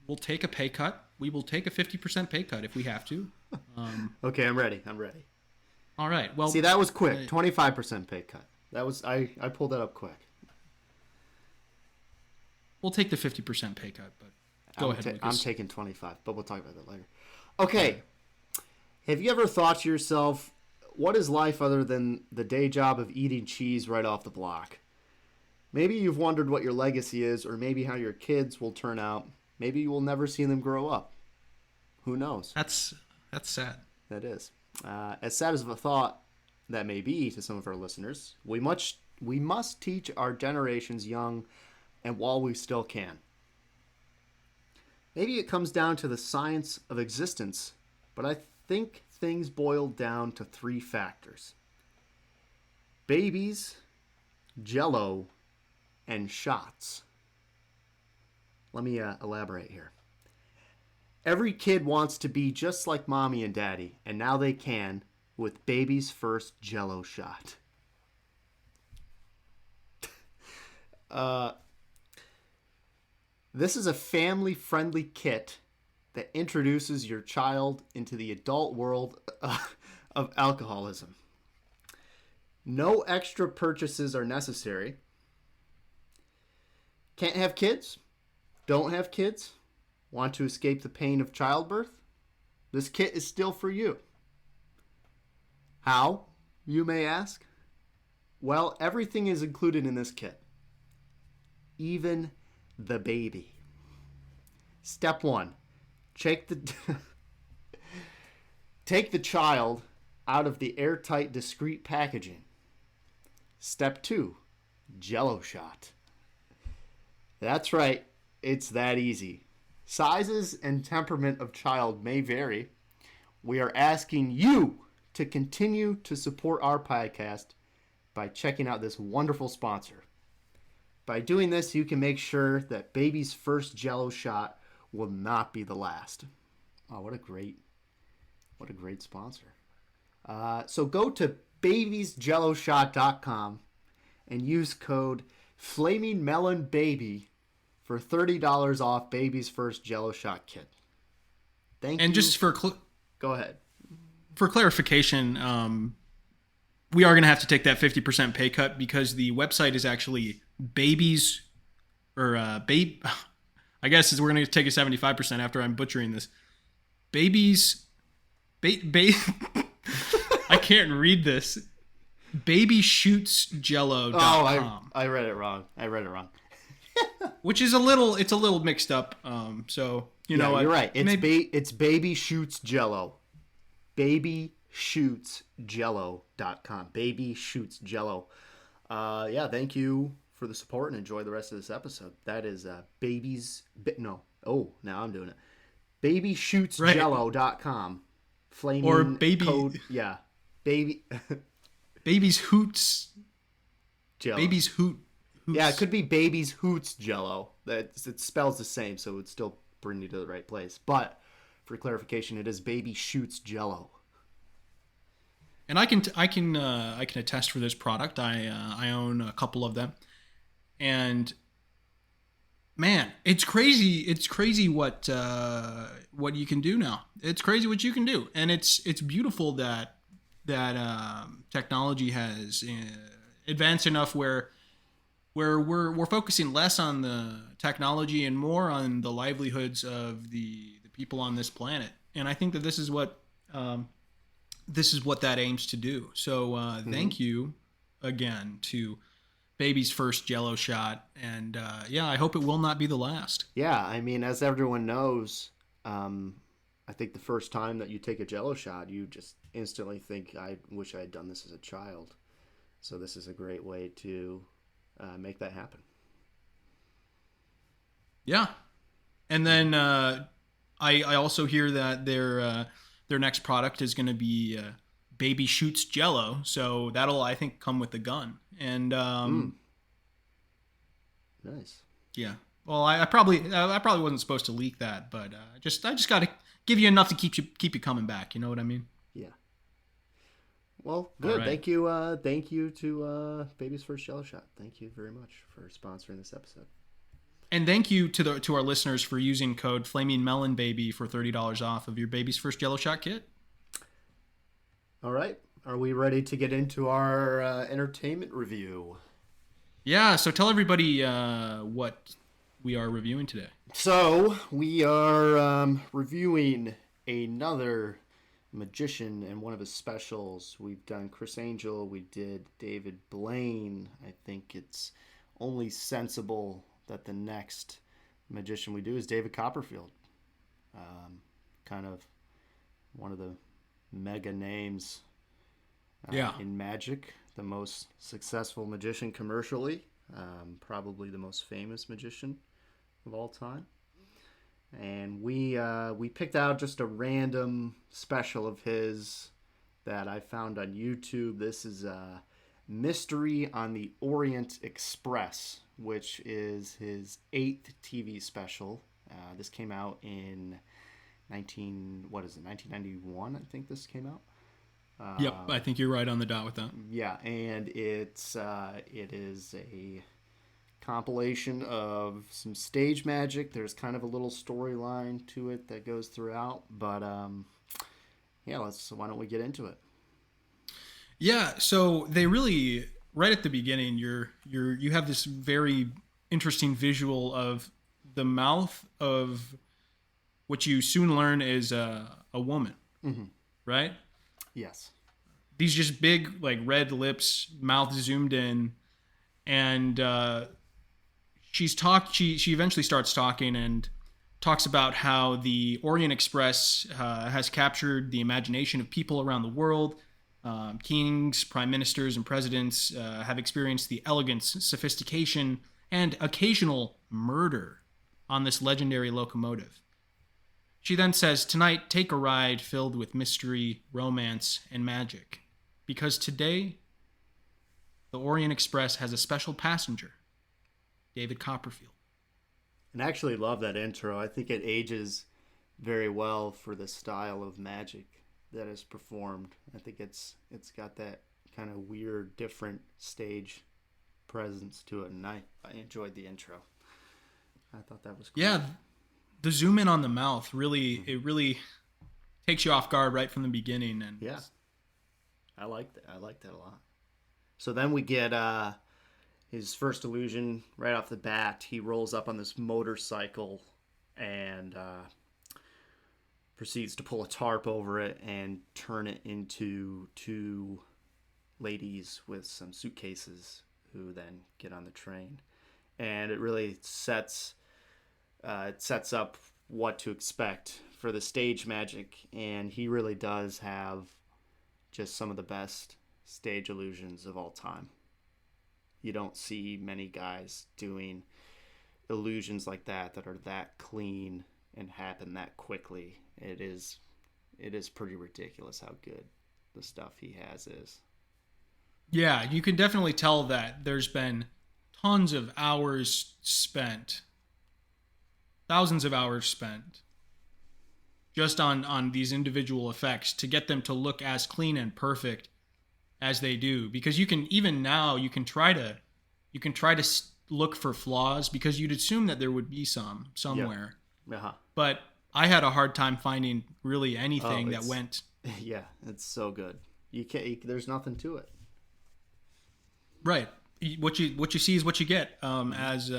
Speaker 2: we'll take a pay cut. We will take a 50% pay cut if we have to.
Speaker 3: Okay, I'm ready.
Speaker 2: All right. Well,
Speaker 3: see, that was quick. 25% pay cut. That was I pulled that up quick.
Speaker 2: We'll take the 50% pay cut, but go ahead, Lucas.
Speaker 3: I'm taking 25, but we'll talk about that later. Okay. Have you ever thought to yourself, what is life other than the day job of eating cheese right off the block? Maybe you've wondered what your legacy is, or maybe how your kids will turn out. Maybe you will never see them grow up. Who knows?
Speaker 2: That's sad.
Speaker 3: That is. As sad as a thought that may be to some of our listeners, we must teach our generations young and while we still can. Maybe it comes down to the science of existence, but I think things boil down to 3 factors: babies, Jell-O, and shots. Let me elaborate here. Every kid wants to be just like mommy and daddy, and now they can with baby's first Jell-O shot. This is a family-friendly kit that introduces your child into the adult world of alcoholism. No extra purchases are necessary. Can't have kids? Don't have kids? Want to escape the pain of childbirth? This kit is still for you. How, you may ask? Well, everything is included in this kit. Even the baby. Step 1. take the take the child out of the airtight, discreet packaging. Step 2, Jell-O shot. That's right, it's that easy. Sizes and temperament of child may vary. We are asking you to continue to support our podcast by checking out this wonderful sponsor. By doing this, you can make sure that baby's first Jell-O shot will not be the last. Oh, what a great sponsor. So go to babiesjelloshot.com and use code FlamingMelonBaby for $30 off baby's first Jell-O shot kit. Thank you.
Speaker 2: And just for
Speaker 3: go ahead.
Speaker 2: For clarification, we are going to have to take that 50% pay cut because the website is actually babies or I guess we're going to take a 75% after I'm butchering this. Babies I can't read this. Babyshootsjello.com.
Speaker 3: Oh, I read it wrong.
Speaker 2: Which is a little mixed up. So you know what?
Speaker 3: You're right. It's Baby Shoots Jello. Babyshootsjello.com. Baby Shoots Jello. Thank you for the support and enjoy the rest of this episode. That is now I'm doing it. Babyshootsjello.com. Flaming
Speaker 2: or baby
Speaker 3: code. Yeah. Baby
Speaker 2: Baby's Hoots
Speaker 3: Jello.
Speaker 2: Baby's Hoots.
Speaker 3: Yeah, it could be Baby's Hoots Jello. It spells the same, so it would still bring you to the right place. But for clarification, it is Baby Shoots Jello.
Speaker 2: And I can attest for this product. I own a couple of them, and man, it's crazy. It's crazy what you can do now. It's crazy what you can do, and it's beautiful that technology has advanced enough where we're focusing less on the technology and more on the livelihoods of the people on this planet. And I think that this is what that aims to do. So thank you again to Baby's first Jell-O shot, and I hope it will not be the last.
Speaker 3: Yeah, I mean, as everyone knows, I think the first time that you take a Jell-O shot, you just instantly think, I wish I had done this as a child. So this is a great way to make that happen.
Speaker 2: Yeah. And then I also hear that their next product is going to be Baby Shoots Jello. So that'll, I think, come with the gun. And
Speaker 3: nice.
Speaker 2: Yeah. Well, I probably wasn't supposed to leak that, but I just got to give you enough to keep you coming back. You know what I mean?
Speaker 3: Yeah. Well, good.
Speaker 2: Right.
Speaker 3: Thank you to Baby's First Jell-O Shot. Thank you very much for sponsoring this episode.
Speaker 2: And thank you to our listeners for using code FlamingMelonBaby for $30 off of your Baby's First Jell-O Shot kit.
Speaker 3: All right. Are we ready to get into our entertainment review?
Speaker 2: Yeah. So tell everybody what we are reviewing today.
Speaker 3: So we are reviewing another magician and one of his specials. We've done Chris Angel. We did David Blaine. I think it's only sensible that the next magician we do is David Copperfield. Kind of one of the mega names in magic. The most successful magician commercially. Probably the most famous magician of all time. And we picked out just a random special of his that I found on YouTube. This is Mystery on the Orient Express, which is his 8th TV special. This came out in 1991, I think this came out.
Speaker 2: Yep, I think you're right on the dot with that.
Speaker 3: Yeah, and it is a compilation of some stage magic. There's kind of a little storyline to it that goes throughout, but why don't we get into it?
Speaker 2: Yeah, so they really, right at the beginning, you have this very interesting visual of the mouth of what you soon learn is a woman, right?
Speaker 3: Yes.
Speaker 2: These just big, like, red lips, mouth zoomed in, and she eventually starts talking talks about how the Orient Express has captured the imagination of people around the world. Kings, prime ministers, and presidents have experienced the elegance, sophistication, and occasional murder on this legendary locomotive. She then says, "Tonight, take a ride filled with mystery, romance, and magic. Because today, the Orient Express has a special passenger, David Copperfield."
Speaker 3: And I actually love that intro. I think it ages very well for the style of magic that is performed. I think it's got that kind of weird, different stage presence to it, and I enjoyed the intro. I thought that was cool.
Speaker 2: Yeah, the zoom in on the mouth really takes you off guard right from the beginning. And
Speaker 3: yeah, I like that. I like that a lot. So then we get his first illusion right off the bat. He rolls up on this motorcycle and proceeds to pull a tarp over it and turn it into two ladies with some suitcases who then get on the train. And it really sets up what to expect for the stage magic. And he really does have just some of the best stage illusions of all time. You don't see many guys doing illusions like that are that clean and happen that quickly. It is pretty ridiculous how good the stuff he has is.
Speaker 2: Yeah, you can definitely tell that there's been tons of hours spent, thousands of hours spent just on these individual effects to get them to look as clean and perfect as they do. Because you can, even now, you can try to look for flaws, because you'd assume that there would be some somewhere.
Speaker 3: Yeah. Uh-huh.
Speaker 2: But I had a hard time finding really anything that went.
Speaker 3: Yeah, it's so good. You can't. There's nothing to it.
Speaker 2: Right. What you see is what you get, as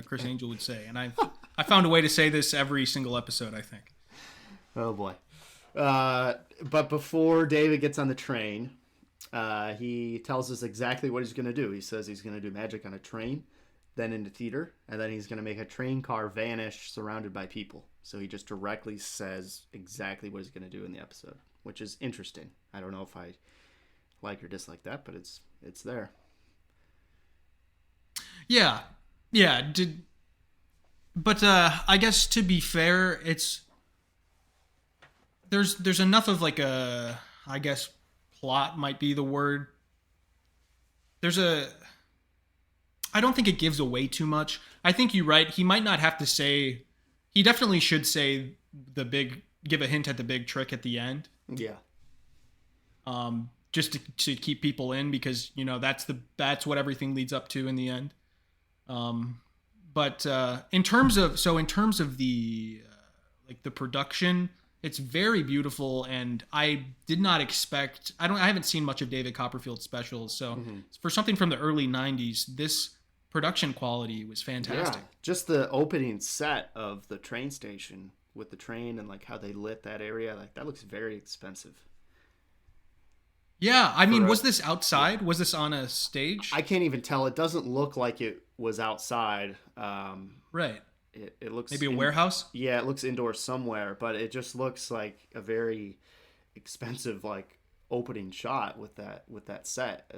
Speaker 2: Chris Angel would say, and I found a way to say this every single episode, I think.
Speaker 3: Oh boy. But before David gets on the train, he tells us exactly what he's going to do. He says he's going to do magic on a train, then in the theater, and then he's going to make a train car vanish surrounded by people. So he just directly says exactly what he's going to do in the episode, which is interesting. I don't know if I like or dislike that, but it's there.
Speaker 2: Yeah. But I guess, to be fair, there's enough of like a, I guess, plot might be the word. I don't think it gives away too much. I think you're right. He might not have to say. He definitely should say give a hint at the big trick at the end.
Speaker 3: Yeah.
Speaker 2: Just to keep people in, because that's what everything leads up to in the end. But in terms of the the production, it's very beautiful, and I did not expect. I haven't seen much of David Copperfield specials, so for something from the early '90s, this production quality was fantastic.
Speaker 3: Yeah, just the opening set of the train station with the train and like how they lit that area, like that looks very expensive.
Speaker 2: Yeah, I mean, was this outside? Was this on a stage?
Speaker 3: I can't even tell. It doesn't look like it was outside.
Speaker 2: Right.
Speaker 3: It looks
Speaker 2: maybe a warehouse.
Speaker 3: Yeah, it looks indoor somewhere, but it just looks like a very expensive like opening shot with that set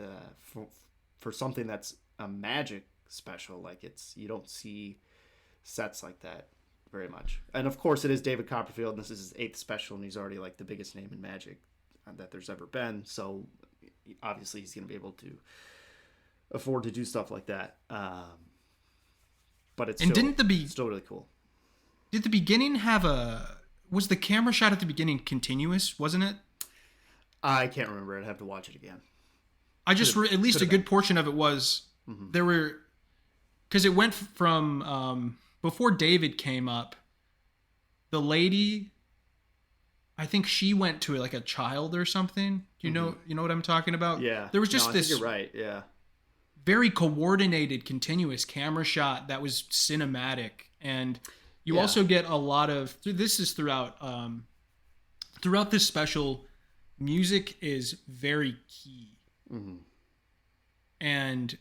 Speaker 3: for something that's a magic special. Like you don't see sets like that very much. And of course, it is David Copperfield, and this is his 8th special, and he's already like the biggest name in magic that there's ever been. So obviously, he's going to be able to afford to do stuff like that. But it's still really cool.
Speaker 2: Did the beginning was the camera shot at the beginning continuous? Wasn't it?
Speaker 3: I can't remember. I'd have to watch it again.
Speaker 2: At least a good portion of it was. Mm-hmm. There were, because it went from before David came up, the lady, I think she went to like a child or something. You know what I'm talking about?
Speaker 3: Yeah.
Speaker 2: There was just
Speaker 3: I
Speaker 2: this.
Speaker 3: think you're right. Yeah.
Speaker 2: Very coordinated, continuous camera shot that was cinematic, and you also get a lot of. This is throughout this special. Music is very key, and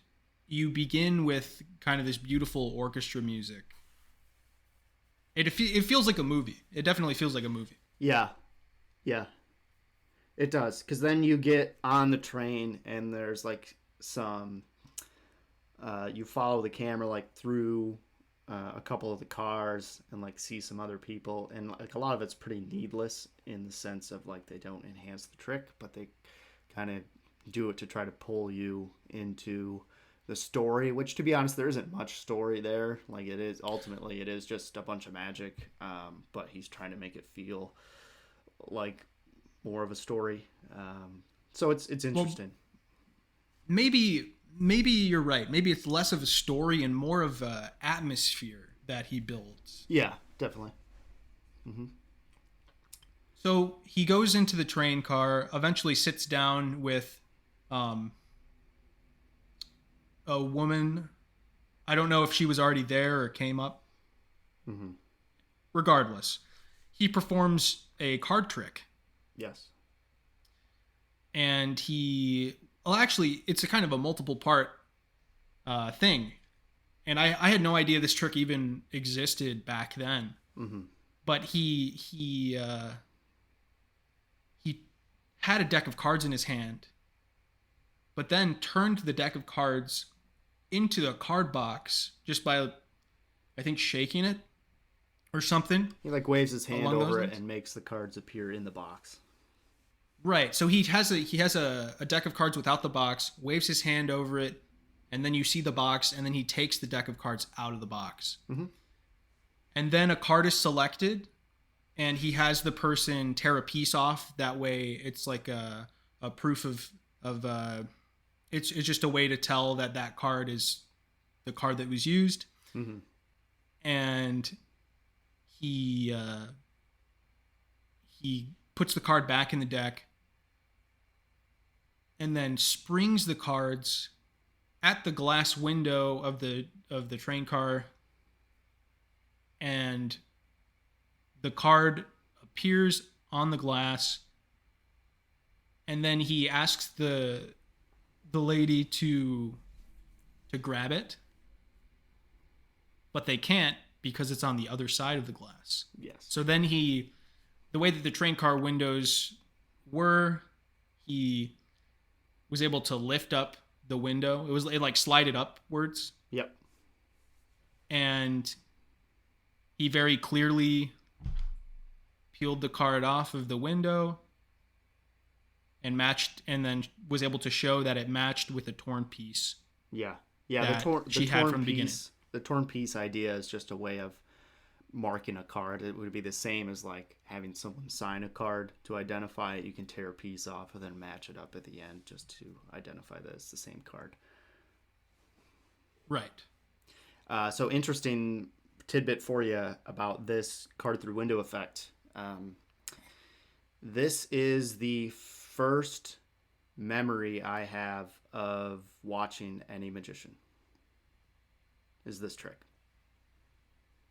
Speaker 2: you begin with kind of this beautiful orchestra music, It feels like a movie. It definitely feels like a movie.
Speaker 3: Yeah. Yeah. It does. Because then you get on the train and there's like some... you follow the camera like through a couple of the cars and like see some other people. And like a lot of it's pretty needless in the sense of like they don't enhance the trick, but they kind of do it to try to pull you into the story, which to be honest, there isn't much story there. Like it is just a bunch of magic. But he's trying to make it feel like more of a story. So it's interesting.
Speaker 2: Well, maybe you're right. Maybe it's less of a story and more of a atmosphere that he builds.
Speaker 3: Yeah, definitely. Mm-hmm.
Speaker 2: So he goes into the train car, eventually sits down with a woman. I don't know if she was already there or came up.
Speaker 3: Mm-hmm.
Speaker 2: Regardless, he performs a card trick.
Speaker 3: Yes.
Speaker 2: And actually, it's a kind of a multiple part thing. And I had no idea this trick even existed back then.
Speaker 3: Mm-hmm.
Speaker 2: But he had a deck of cards in his hand, but then turned the deck of cards into a card box just by, I think, shaking it or something.
Speaker 3: He like waves his hand over it and makes the cards appear in the box.
Speaker 2: Right. So he has a deck of cards without the box, waves his hand over it, and then you see the box, and then he takes the deck of cards out of the box. Mm-hmm. And then a card is selected, and he has the person tear a piece off. That way, it's like a proof of it's just a way to tell that card is the card that was used. Mm-hmm. And he puts the card back in the deck, and then springs the cards at the glass window of the train car, and the card appears on the glass, and then he asks the lady to grab it, but they can't because it's on the other side of the glass.
Speaker 3: Yes.
Speaker 2: So then the way that the train car windows were, he was able to lift up the window. It like slided upwards.
Speaker 3: Yep.
Speaker 2: And he very clearly peeled the card off of the window and then was able to show that it matched with a torn piece.
Speaker 3: Yeah. Yeah, the torn piece idea is just a way of marking a card. It would be the same as like having someone sign a card to identify it. You can tear a piece off and then match it up at the end just to identify that it's the same card.
Speaker 2: Right.
Speaker 3: So interesting tidbit for you about this card through window effect. This is the first memory I have of watching any magician. Is this trick.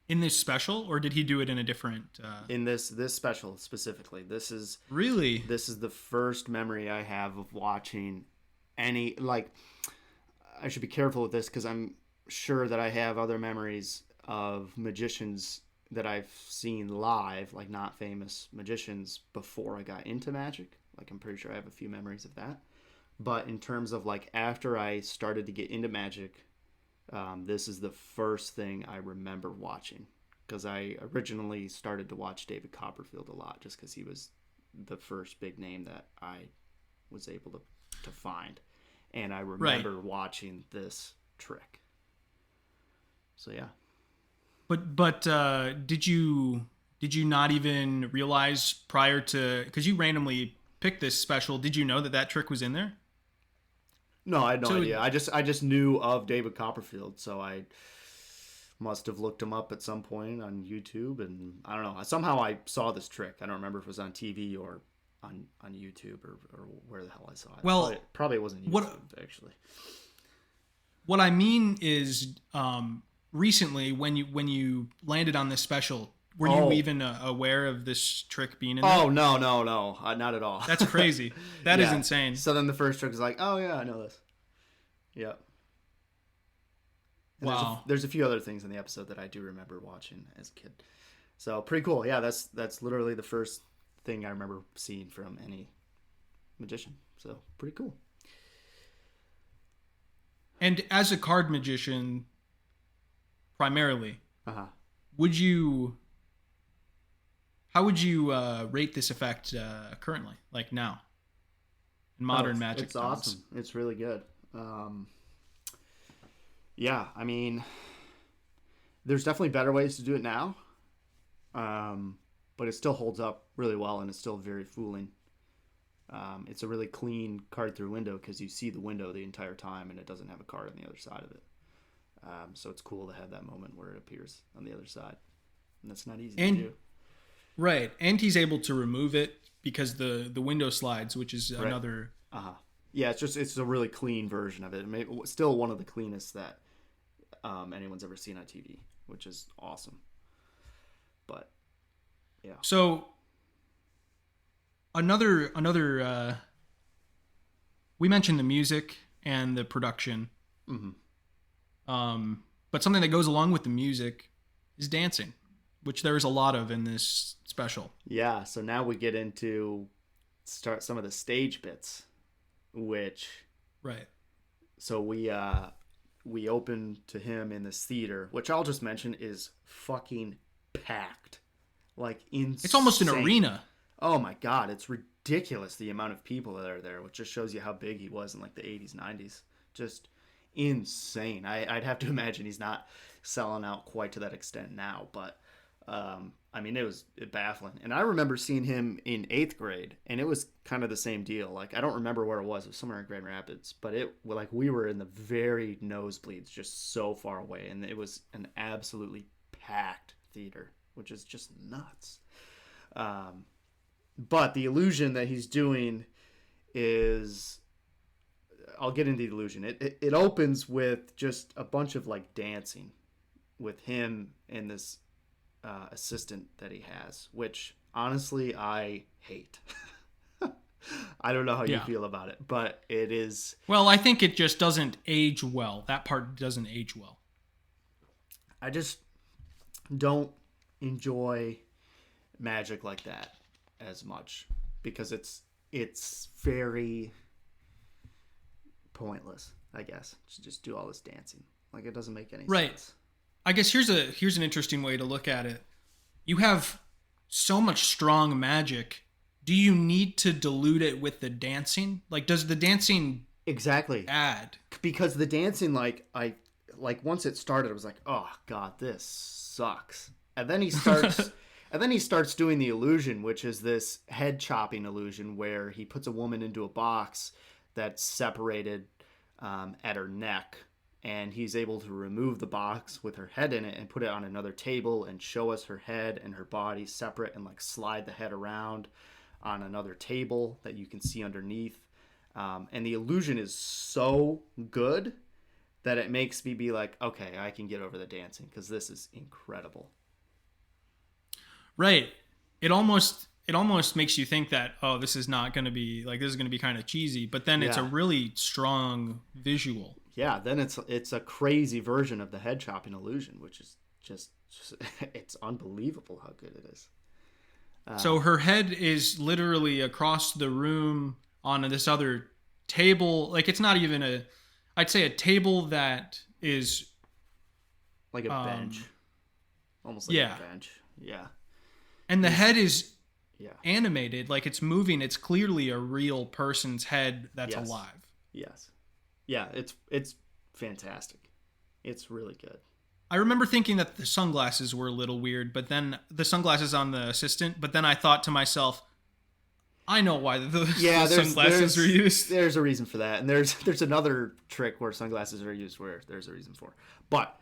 Speaker 2: In this special, or did he do it in a different...
Speaker 3: In this special specifically. This is the first memory I have of watching any... Like, I should be careful with this because I'm sure that I have other memories of magicians that I've seen live, like not famous magicians, before I got into magic. Like, I'm pretty sure I have a few memories of that. But in terms of, like, after I started to get into magic... this is the first thing I remember watching, because I originally started to watch David Copperfield a lot just because he was the first big name that I was able to find. And I remember watching this trick. So, yeah.
Speaker 2: But did you not even realize prior to... Because you randomly picked this special, did you know that trick was in there?
Speaker 3: No, I had no idea. I just knew of David Copperfield, so I must have looked him up at some point on YouTube, and I don't know. Somehow I saw this trick. I don't remember if it was on TV or on YouTube or where the hell I saw it.
Speaker 2: Well,
Speaker 3: probably it wasn't YouTube, actually.
Speaker 2: What I mean is, recently when you landed on this special, were you even aware of this trick being in there?
Speaker 3: Oh, no, not at all.
Speaker 2: That's crazy. That is insane.
Speaker 3: So then the first trick is like, oh yeah, I know this. Yeah. And
Speaker 2: wow.
Speaker 3: There's a few other things in the episode that I do remember watching as a kid. So pretty cool. Yeah, that's literally the first thing I remember seeing from any magician. So pretty cool.
Speaker 2: And as a card magician, primarily, would you? How would you rate this effect currently, like now, in modern magic?
Speaker 3: It's awesome. It's really good. Yeah, I mean, there's definitely better ways to do it now, but it still holds up really well, and it's still very fooling. It's a really clean card through window because you see the window the entire time, and it doesn't have a card on the other side of it. So it's cool to have that moment where it appears on the other side, and that's not easy to do.
Speaker 2: Right, and he's able to remove it because the window slides, which is another.
Speaker 3: Yeah, it's a really clean version of it. Still one of the cleanest that anyone's ever seen on TV, which is awesome. But yeah.
Speaker 2: So another we mentioned the music and the production. But something that goes along with the music is dancing, which there is a lot of in this special.
Speaker 3: Yeah, so now we get into some of the stage bits, which so we open to him in this theater, which I'll just mention is fucking packed, like insane.
Speaker 2: It's almost an arena.
Speaker 3: Oh my god, it's ridiculous the amount of people that are there, which just shows you how big he was in like the 80s, 90s. Just insane. I'd have to imagine he's not selling out quite to that extent now, but I mean, it was baffling. And I remember seeing him in 8th grade, and it was kind of the same deal. Like, I don't remember where it was somewhere in Grand Rapids, but we were in the very nosebleeds, just so far away, and it was an absolutely packed theater, which is just nuts. But the illusion that he's doing is, I'll get into the illusion. It opens with just a bunch of like dancing with him and this assistant that he has, which honestly I hate. I don't know how you feel about it, but it is.
Speaker 2: Well, I think it just doesn't age well. That part doesn't age well.
Speaker 3: I just don't enjoy magic like that as much because it's very pointless, I guess, to just do all this dancing. Like, it doesn't make any sense.
Speaker 2: I guess here's an interesting way to look at it. You have so much strong magic. Do you need to dilute it with the dancing? Like, does the dancing add?
Speaker 3: Because the dancing, once it started, I was like, oh god, this sucks. And then he starts doing the illusion, which is this head chopping illusion where he puts a woman into a box that's separated at her neck, and he's able to remove the box with her head in it and put it on another table and show us her head and her body separate and like slide the head around on another table that you can see underneath. And the illusion is so good that it makes me be like, okay, I can get over the dancing because this is incredible.
Speaker 2: Right. It almost makes you think that, oh, this is not going to be like, this is going to be kind of cheesy, but then it's a really strong visual.
Speaker 3: Yeah, then it's a crazy version of the head chopping illusion, which is just it's unbelievable how good it is.
Speaker 2: So her head is literally across the room on this other table. Like, it's not even I'd say a table that is
Speaker 3: like a bench. Almost like a bench. Yeah.
Speaker 2: And the head is animated, like it's moving. It's clearly a real person's head that's alive.
Speaker 3: Yes. Yeah, it's fantastic. It's really good.
Speaker 2: I remember thinking that the sunglasses were a little weird, but then the sunglasses on the assistant, but then I thought to myself, I know why the sunglasses are used.
Speaker 3: There's a reason for that. And there's another trick where sunglasses are used where there's a reason for. But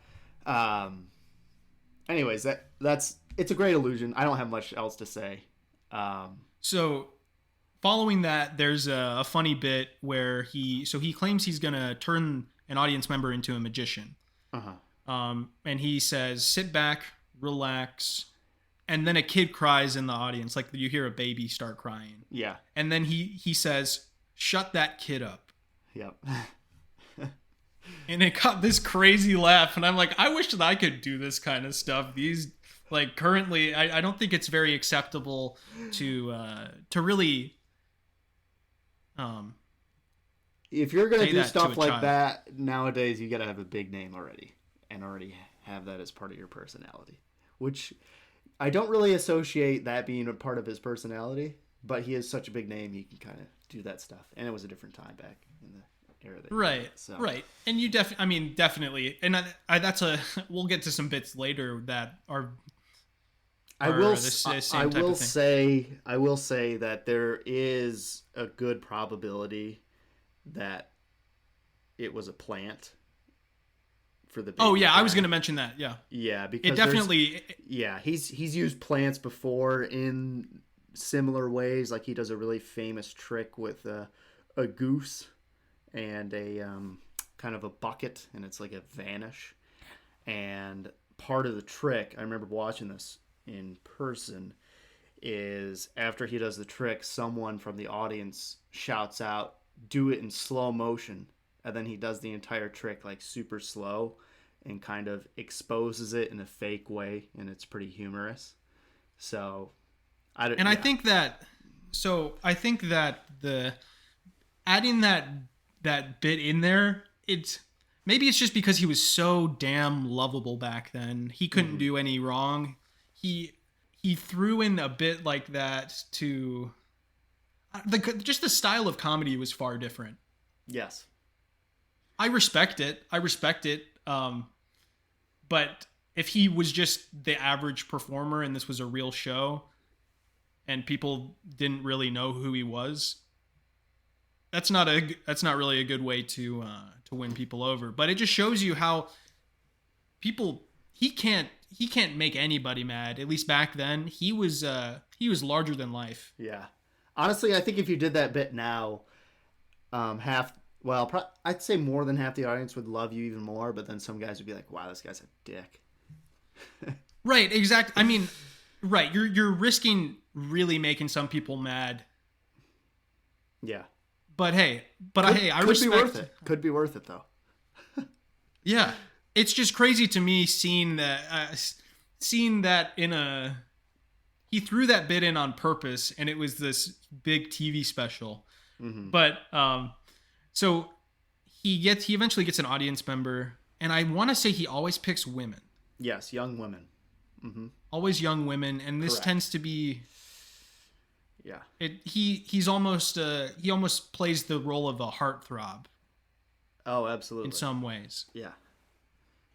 Speaker 3: anyways, it's a great illusion. I don't have much else to say.
Speaker 2: So following that, there's a funny bit where he claims he's going to turn an audience member into a magician. And he says, sit back, relax. And then a kid cries in the audience. Like, you hear a baby start crying.
Speaker 3: Yeah.
Speaker 2: And then he says, shut that kid up.
Speaker 3: Yep.
Speaker 2: And it got this crazy laugh. And I'm like, I wish that I could do this kind of stuff. These Like currently, I don't think it's very acceptable to really
Speaker 3: If you're gonna
Speaker 2: say
Speaker 3: do
Speaker 2: that to
Speaker 3: stuff
Speaker 2: a
Speaker 3: like
Speaker 2: child.
Speaker 3: that nowadays, you gotta have a big name already, and already have that as part of your personality. Which I don't really associate that being a part of his personality, but he is such a big name, he can kind of do that stuff. And it was a different time back in the era that he
Speaker 2: Right,
Speaker 3: did it, so.
Speaker 2: right, and you definitely, and that's a we'll get to some bits later that are.
Speaker 3: I will.
Speaker 2: the same
Speaker 3: I
Speaker 2: type
Speaker 3: will
Speaker 2: of thing.
Speaker 3: say. I will say that there is a good probability that it was a plant for the.
Speaker 2: Oh
Speaker 3: baby
Speaker 2: yeah, I was
Speaker 3: guy.
Speaker 2: going to mention that. Yeah,
Speaker 3: Yeah, because
Speaker 2: it definitely.
Speaker 3: Yeah, he's used plants before in similar ways. Like he does a really famous trick with a goose and a kind of a bucket, and it's like a vanish. And part of the trick, I remember watching this in person, is after he does the trick, someone from the audience shouts out, "Do it in slow motion," and then he does the entire trick like super slow and kind of exposes it in a fake way, and it's pretty humorous. So,
Speaker 2: I think that. So I think that the adding that bit in there, maybe it's just because he was so damn lovable back then. He couldn't do any wrong. He threw in a bit like that to just the style of comedy was far different.
Speaker 3: Yes.
Speaker 2: I respect it. But if he was just the average performer and this was a real show and people didn't really know who he was, that's not really a good way to win people over. But it just shows you how he can't make anybody mad. At least back then, he was larger than life.
Speaker 3: Yeah. Honestly, I think if you did that bit now, I'd say more than half the audience would love you even more, but then some guys would be like, "Wow, this guy's a dick."
Speaker 2: Right, exactly. I mean, right, you're risking really making some people mad.
Speaker 3: Yeah.
Speaker 2: But hey, I
Speaker 3: could
Speaker 2: respect.
Speaker 3: Be worth it. Could be worth it though.
Speaker 2: Yeah, it's just crazy to me seeing that he threw that bit in on purpose, and it was this big TV special.
Speaker 3: Mm-hmm.
Speaker 2: But so he eventually gets an audience member, and I want to say he always picks women.
Speaker 3: Yes, young women. Mm-hmm.
Speaker 2: Always young women, and this
Speaker 3: Correct.
Speaker 2: tends to be.
Speaker 3: Yeah.
Speaker 2: He almost plays the role of a heartthrob.
Speaker 3: Oh, absolutely.
Speaker 2: In some ways.
Speaker 3: Yeah.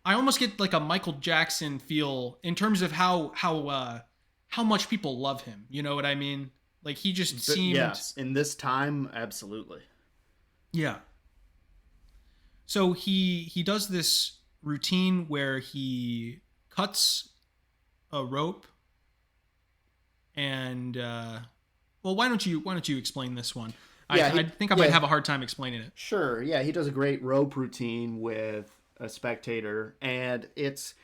Speaker 2: I almost get like a Michael Jackson feel in terms of how much people love him. You know what I mean? Like he just seemed.
Speaker 3: Yes, in this time, absolutely.
Speaker 2: Yeah. So he does this routine where he cuts a rope and well, why don't you explain this one?
Speaker 3: Yeah,
Speaker 2: I think I might have a hard time explaining it.
Speaker 3: Sure. Yeah, he does a great rope routine with a spectator, and it's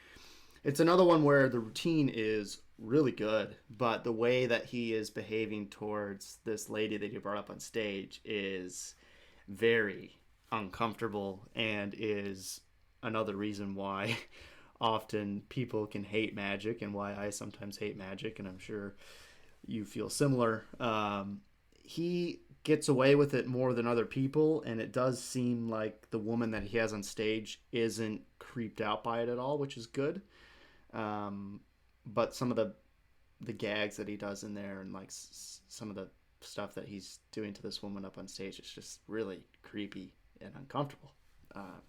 Speaker 3: another one where the routine is really good, but the way that he is behaving towards this lady that he brought up on stage is very uncomfortable, and is another reason why often people can hate magic, and why I sometimes hate magic, and I'm sure you feel similar. He gets away with it more than other people, and it does seem like the woman that he has on stage isn't creeped out by it at all, which is good. But some of the gags that he does in there, and like some of the stuff that he's doing to this woman up on stage, it's just really creepy and uncomfortable.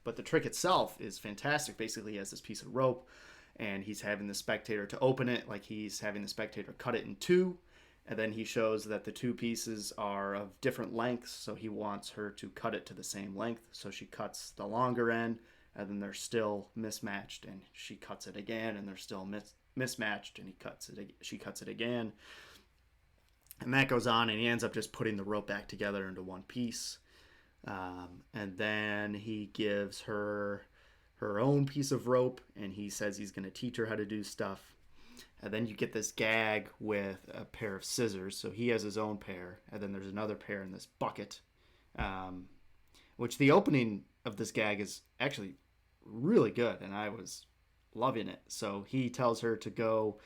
Speaker 3: But the trick itself is fantastic. Basically, he has this piece of rope, and he's having the spectator to open it, like he's having the spectator cut it in two, and then he shows that the two pieces are of different lengths, so he wants her to cut it to the same length. So she cuts the longer end, and then they're still mismatched, and she cuts it again, and they're still mismatched, and she cuts it again. And that goes on, and he ends up just putting the rope back together into one piece. And then he gives her own piece of rope, and he says he's going to teach her how to do stuff. And then you get this gag with a pair of scissors. So he has his own pair, and then there's another pair in this bucket, which the opening of this gag is actually really good, and I was loving it. So he tells her to go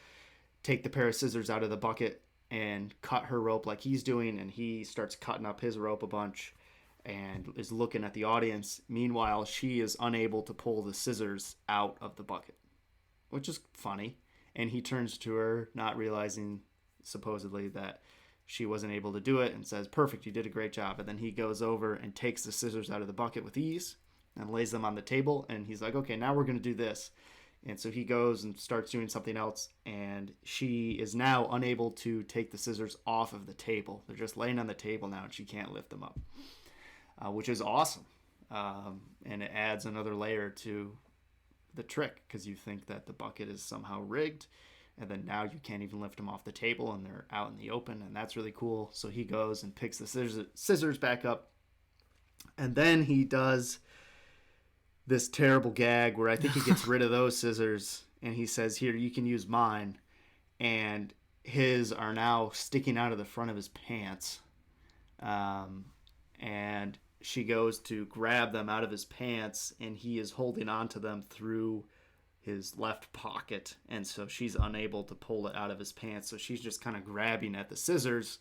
Speaker 3: take the pair of scissors out of the bucket and cut her rope like he's doing, and he starts cutting up his rope a bunch and is looking at the audience. Meanwhile, she is unable to pull the scissors out of the bucket, which is funny. And he turns to her, not realizing supposedly that she wasn't able to do it, and says, "Perfect, you did a great job." And then he goes over and takes the scissors out of the bucket with ease and lays them on the table, and he's like, "Okay, now we're going to do this." And so he goes and starts doing something else, and she is now unable to take the scissors off of the table. They're just laying on the table now, and she can't lift them up, which is awesome. And it adds another layer to the trick, because you think that the bucket is somehow rigged, and then now you can't even lift them off the table, and they're out in the open, and that's really cool. So he goes and picks the scissors back up, and then he does this terrible gag where I think he gets rid of those scissors, and he says, "Here, you can use mine," and his are now sticking out of the front of his pants, and she goes to grab them out of his pants, and he is holding on to them through his left pocket, and so she's unable to pull it out of his pants, so she's just kind of grabbing at the scissors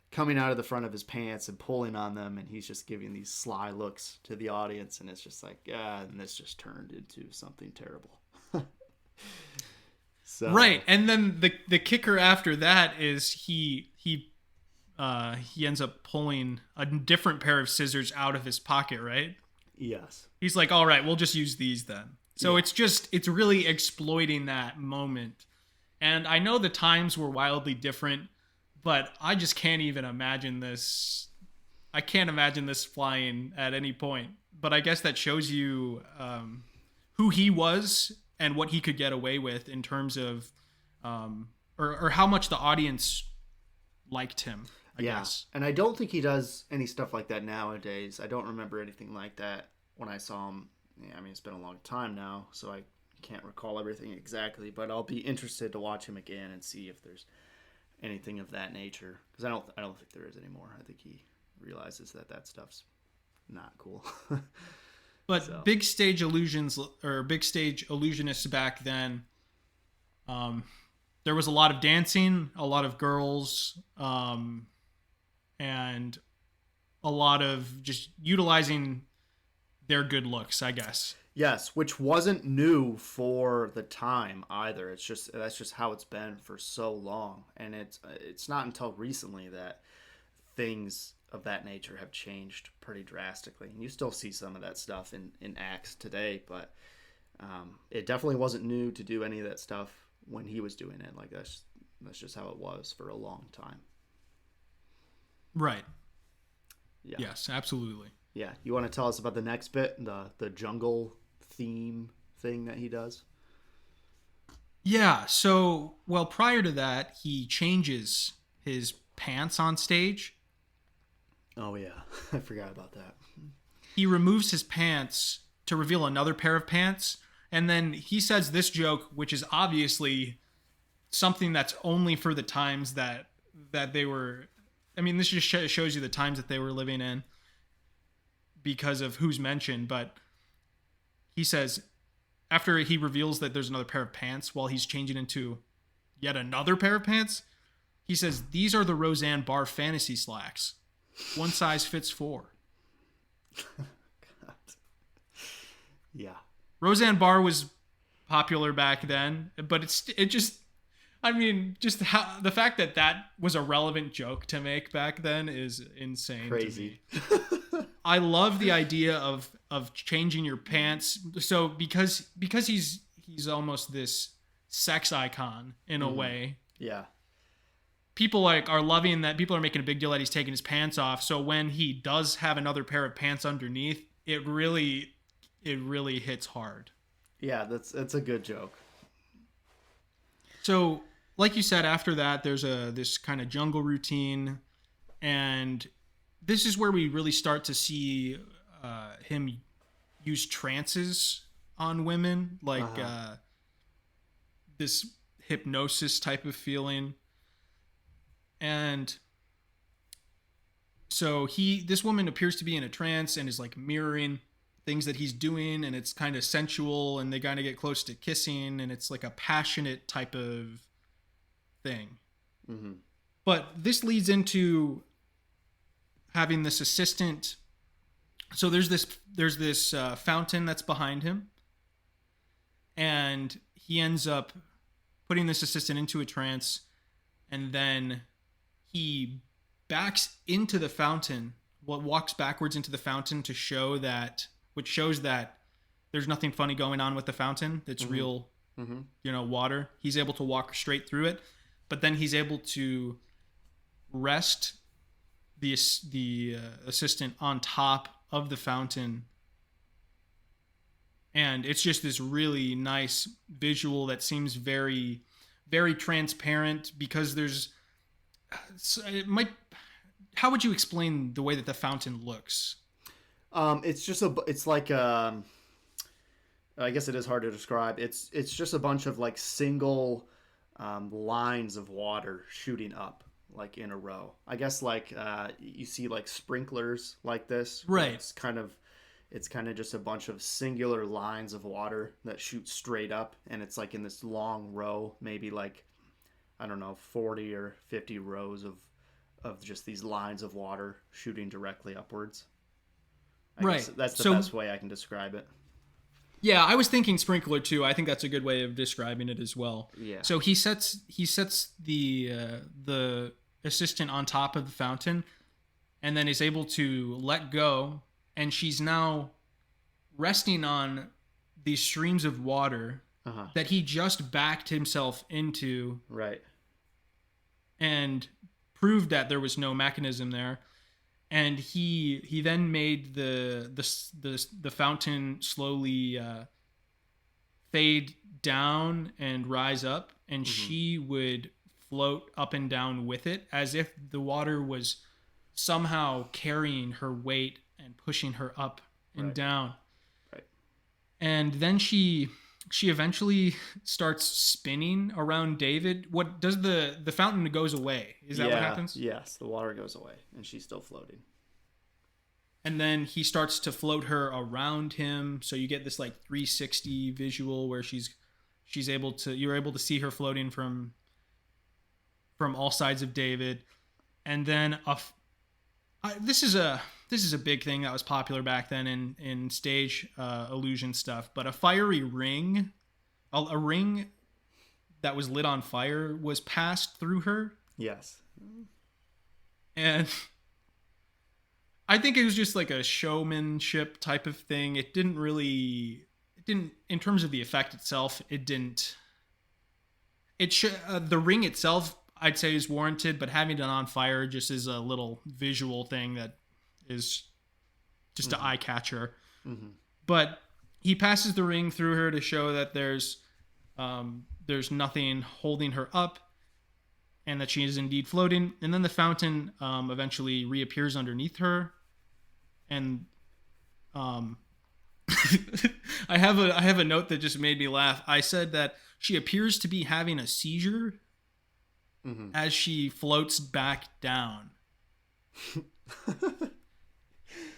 Speaker 3: coming out of the front of his pants and pulling on them, and he's just giving these sly looks to the audience, and it's just like, and this just turned into something terrible. So
Speaker 2: Right, and then the kicker after that is he ends up pulling a different pair of scissors out of his pocket, right?
Speaker 3: Yes.
Speaker 2: He's like, "All right, we'll just use these then." So it's really exploiting that moment. And I know the times were wildly different, but I just can't even imagine this. I can't imagine this flying at any point. But I guess that shows you who he was and what he could get away with in terms of, or how much the audience liked him, I guess.
Speaker 3: And I don't think he does any stuff like that nowadays. I don't remember anything like that when I saw him. I mean, it's been a long time now, so I can't recall everything exactly. But I'll be interested to watch him again and see if there's anything of that nature, because I don't think there is anymore. I think he realizes that stuff's not cool.
Speaker 2: But big stage illusions, or big stage illusionists back then, there was a lot of dancing, a lot of girls, and a lot of just utilizing their good looks, I guess.
Speaker 3: Yes, which wasn't new for the time either. That's just how it's been for so long, and it's not until recently that things of that nature have changed pretty drastically. And you still see some of that stuff in acts today, but it definitely wasn't new to do any of that stuff when he was doing it. Like that's just how it was for a long time.
Speaker 2: Right.
Speaker 3: Yeah.
Speaker 2: Yes, absolutely.
Speaker 3: Yeah. You want to tell us about the next bit, the jungle theme thing that he does?
Speaker 2: Yeah, so, well, prior to that, he changes his pants on stage.
Speaker 3: Oh, yeah. I forgot about that.
Speaker 2: He removes his pants to reveal another pair of pants, and then he says this joke, which is obviously something that's only for the times that they were... I mean, this just shows you the times that they were living in because of who's mentioned, but he says, after he reveals that there's another pair of pants while he's changing into yet another pair of pants, he says, "These are the Roseanne Barr fantasy slacks. One size fits 4.
Speaker 3: God. Yeah.
Speaker 2: Roseanne Barr was popular back then, but it just, I mean, just how the fact that was a relevant joke to make back then is insane.
Speaker 3: Crazy.
Speaker 2: To me. I love the idea of changing your pants. So because he's almost this sex icon in a way.
Speaker 3: Yeah.
Speaker 2: People are loving that. People are making a big deal that he's taking his pants off. So when he does have another pair of pants underneath, it really hits hard.
Speaker 3: Yeah, that's a good joke.
Speaker 2: So, like you said, after that, there's this kind of jungle routine, and this is where we really start to see him use trances on women, like this hypnosis type of feeling. And so this woman appears to be in a trance and is like mirroring things that he's doing, and it's kind of sensual, and they kind of get close to kissing, and it's like a passionate type of thing.
Speaker 3: Mm-hmm.
Speaker 2: But this leads into having this assistant. So there's this fountain that's behind him, and he ends up putting this assistant into a trance, and then he backs into the fountain, walks backwards into the fountain which shows that there's nothing funny going on with the fountain. It's real, water. He's able to walk straight through it, but then he's able to rest the assistant on top of the fountain. And it's just this really nice visual that seems very, very transparent, because how would you explain the way that the fountain looks?
Speaker 3: It's like I guess it is hard to describe. It's just a bunch of like single lines of water shooting up like in a row. I guess like you see like sprinklers like this.
Speaker 2: Right.
Speaker 3: It's kind of just a bunch of singular lines of water that shoot straight up, and it's like in this long row, maybe like, I don't know, 40 or 50 rows of just these lines of water shooting directly upwards. I guess that's the best way I can describe it.
Speaker 2: Yeah, I was thinking sprinkler too. I think that's a good way of describing it as well.
Speaker 3: Yeah.
Speaker 2: So he sets the assistant on top of the fountain, and then is able to let go, and she's now resting on these streams of water that he just backed himself into.
Speaker 3: Right.
Speaker 2: And proved that there was no mechanism there. And he then made the fountain slowly fade down and rise up, and she would float up and down with it, as if the water was somehow carrying her weight and pushing her up and down.
Speaker 3: Right.
Speaker 2: And then she eventually starts spinning around David. What does the fountain goes away? Is that what happens?
Speaker 3: Yes, the water goes away and she's still floating.
Speaker 2: And then he starts to float her around him, so you get this like 360 visual where you're able to see her floating from all sides of David. And then this is a big thing that was popular back then in stage illusion stuff, but a fiery ring, a ring that was lit on fire was passed through her.
Speaker 3: Yes.
Speaker 2: And I think it was just like a showmanship type of thing. It didn't, in terms of the effect itself, the ring itself, I'd say, is warranted, but having it on fire just is a little visual thing that is just an eye catcher. Mm-hmm. But he passes the ring through her to show that there's nothing holding her up, and that she is indeed floating. And then the fountain eventually reappears underneath her. And I have a note that just made me laugh. I said that she appears to be having a seizure as she floats back down.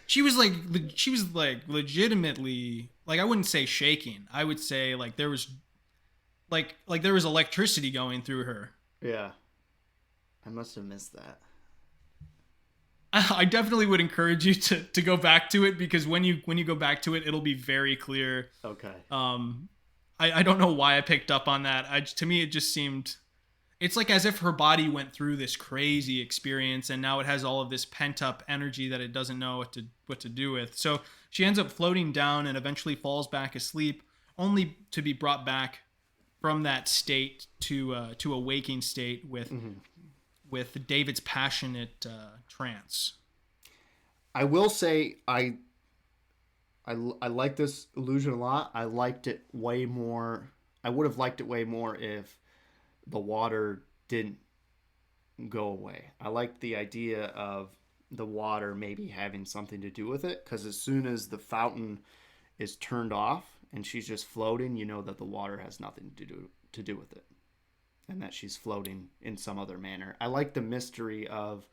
Speaker 2: She was legitimately, like, I wouldn't say shaking. I would say like there was electricity going through her.
Speaker 3: Yeah. I must have missed that.
Speaker 2: I definitely would encourage you to go back to it, because when you go back to it, it'll be very clear.
Speaker 3: Okay.
Speaker 2: I don't know why I picked up on that. To me, it just seemed, it's like as if her body went through this crazy experience, and now it has all of this pent up energy that it doesn't know what to do with. So she ends up floating down and eventually falls back asleep, only to be brought back from that state to a waking state with David's passionate trance.
Speaker 3: I will say I like this illusion a lot. I liked it way more. I would have liked it way more if the water didn't go away. I liked the idea of the water maybe having something to do with it, because as soon as the fountain is turned off and she's just floating, you know that the water has nothing to do with it, and that she's floating in some other manner. I like the mystery of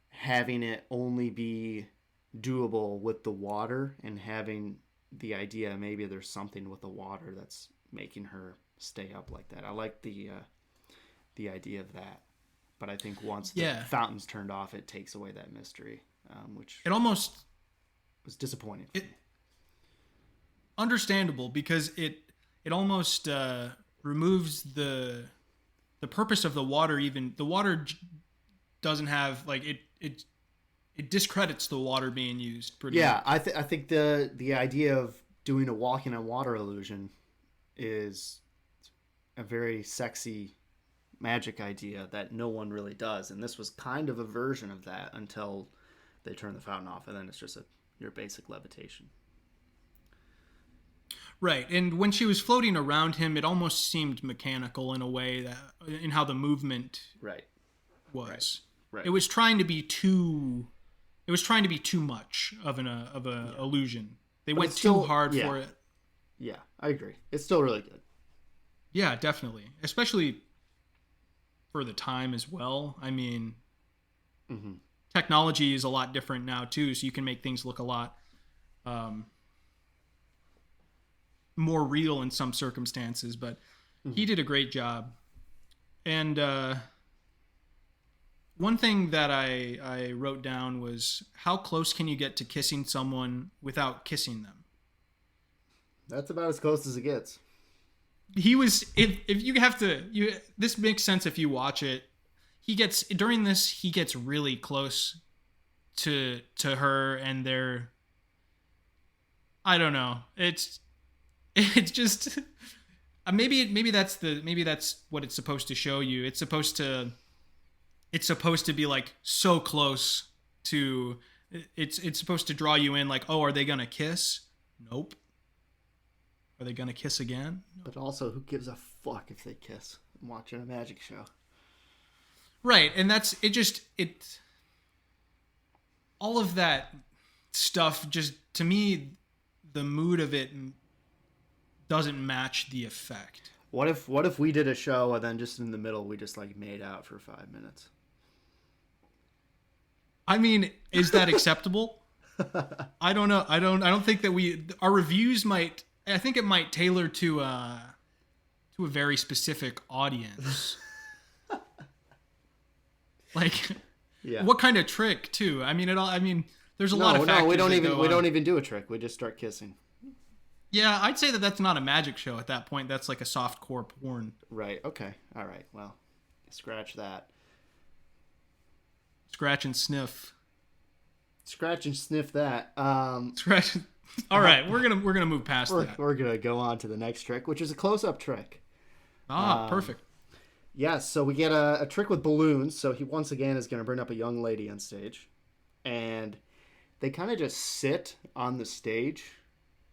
Speaker 3: having it only be doable with the water, and having the idea maybe there's something with the water that's making her stay up like that. I like the idea of that, but I think once the fountain's turned off, it takes away that mystery, which
Speaker 2: it almost
Speaker 3: was disappointing.
Speaker 2: Understandable, because it almost removes the purpose of the water. Even the water doesn't have like it discredits the water being used. Pretty much.
Speaker 3: I think the idea of doing a walking on water illusion is a very sexy magic idea that no one really does, and this was kind of a version of that until they turn the fountain off, and then it's just your basic levitation.
Speaker 2: Right, and when she was floating around him, it almost seemed mechanical in a way in how the movement was. Right. It was trying to be too much of an illusion. They went too hard for it.
Speaker 3: Yeah, I agree. It's still really good.
Speaker 2: Yeah, definitely, especially for the time as well. I mean, technology is a lot different now too, so you can make things look a lot more real in some circumstances, but he did a great job. And one thing that I wrote down was, how close can you get to kissing someone without kissing them?
Speaker 3: That's about as close as it gets.
Speaker 2: He was, if you have to, this makes sense if you watch it. He gets really close to her, and they're, I don't know. It's just maybe that's what it's supposed to show you. It's supposed to be like so close to, it's supposed to draw you in, like, oh, are they gonna kiss? Nope. Are they gonna kiss again? Nope.
Speaker 3: But also, who gives a fuck if they kiss? I'm watching a magic show.
Speaker 2: Right, and that's it. All of that stuff, just, to me, the mood of it doesn't match the effect.
Speaker 3: What if we did a show and then just in the middle we just like made out for 5 minutes?
Speaker 2: I mean, is that acceptable? I don't know. I don't think that our reviews might. I think it might tailor to a very specific audience. Like, what kind of trick too? I mean, there's a lot of factors.
Speaker 3: We don't even do a trick. We just start kissing.
Speaker 2: Yeah, I'd say that that's not a magic show at that point. That's like a softcore porn.
Speaker 3: Right. Okay. All right. Well, scratch that.
Speaker 2: Scratch and sniff.
Speaker 3: Scratch and sniff that.
Speaker 2: Scratch. All right, we're gonna move past that.
Speaker 3: We're gonna go on to the next trick, which is a close-up trick.
Speaker 2: Perfect.
Speaker 3: Yes. So we get a trick with balloons. So he once again is gonna bring up a young lady on stage, and they kind of just sit on the stage,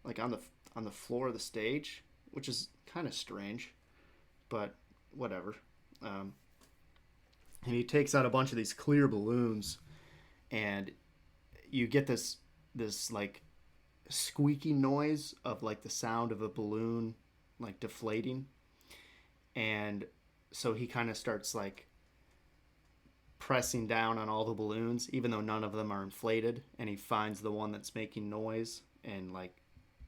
Speaker 3: like on the floor of the stage, which is kind of strange, but whatever. And he takes out a bunch of these clear balloons, and you get this like squeaky noise of like the sound of a balloon like deflating. And so he kind of starts like pressing down on all the balloons, even though none of them are inflated, and he finds the one that's making noise and like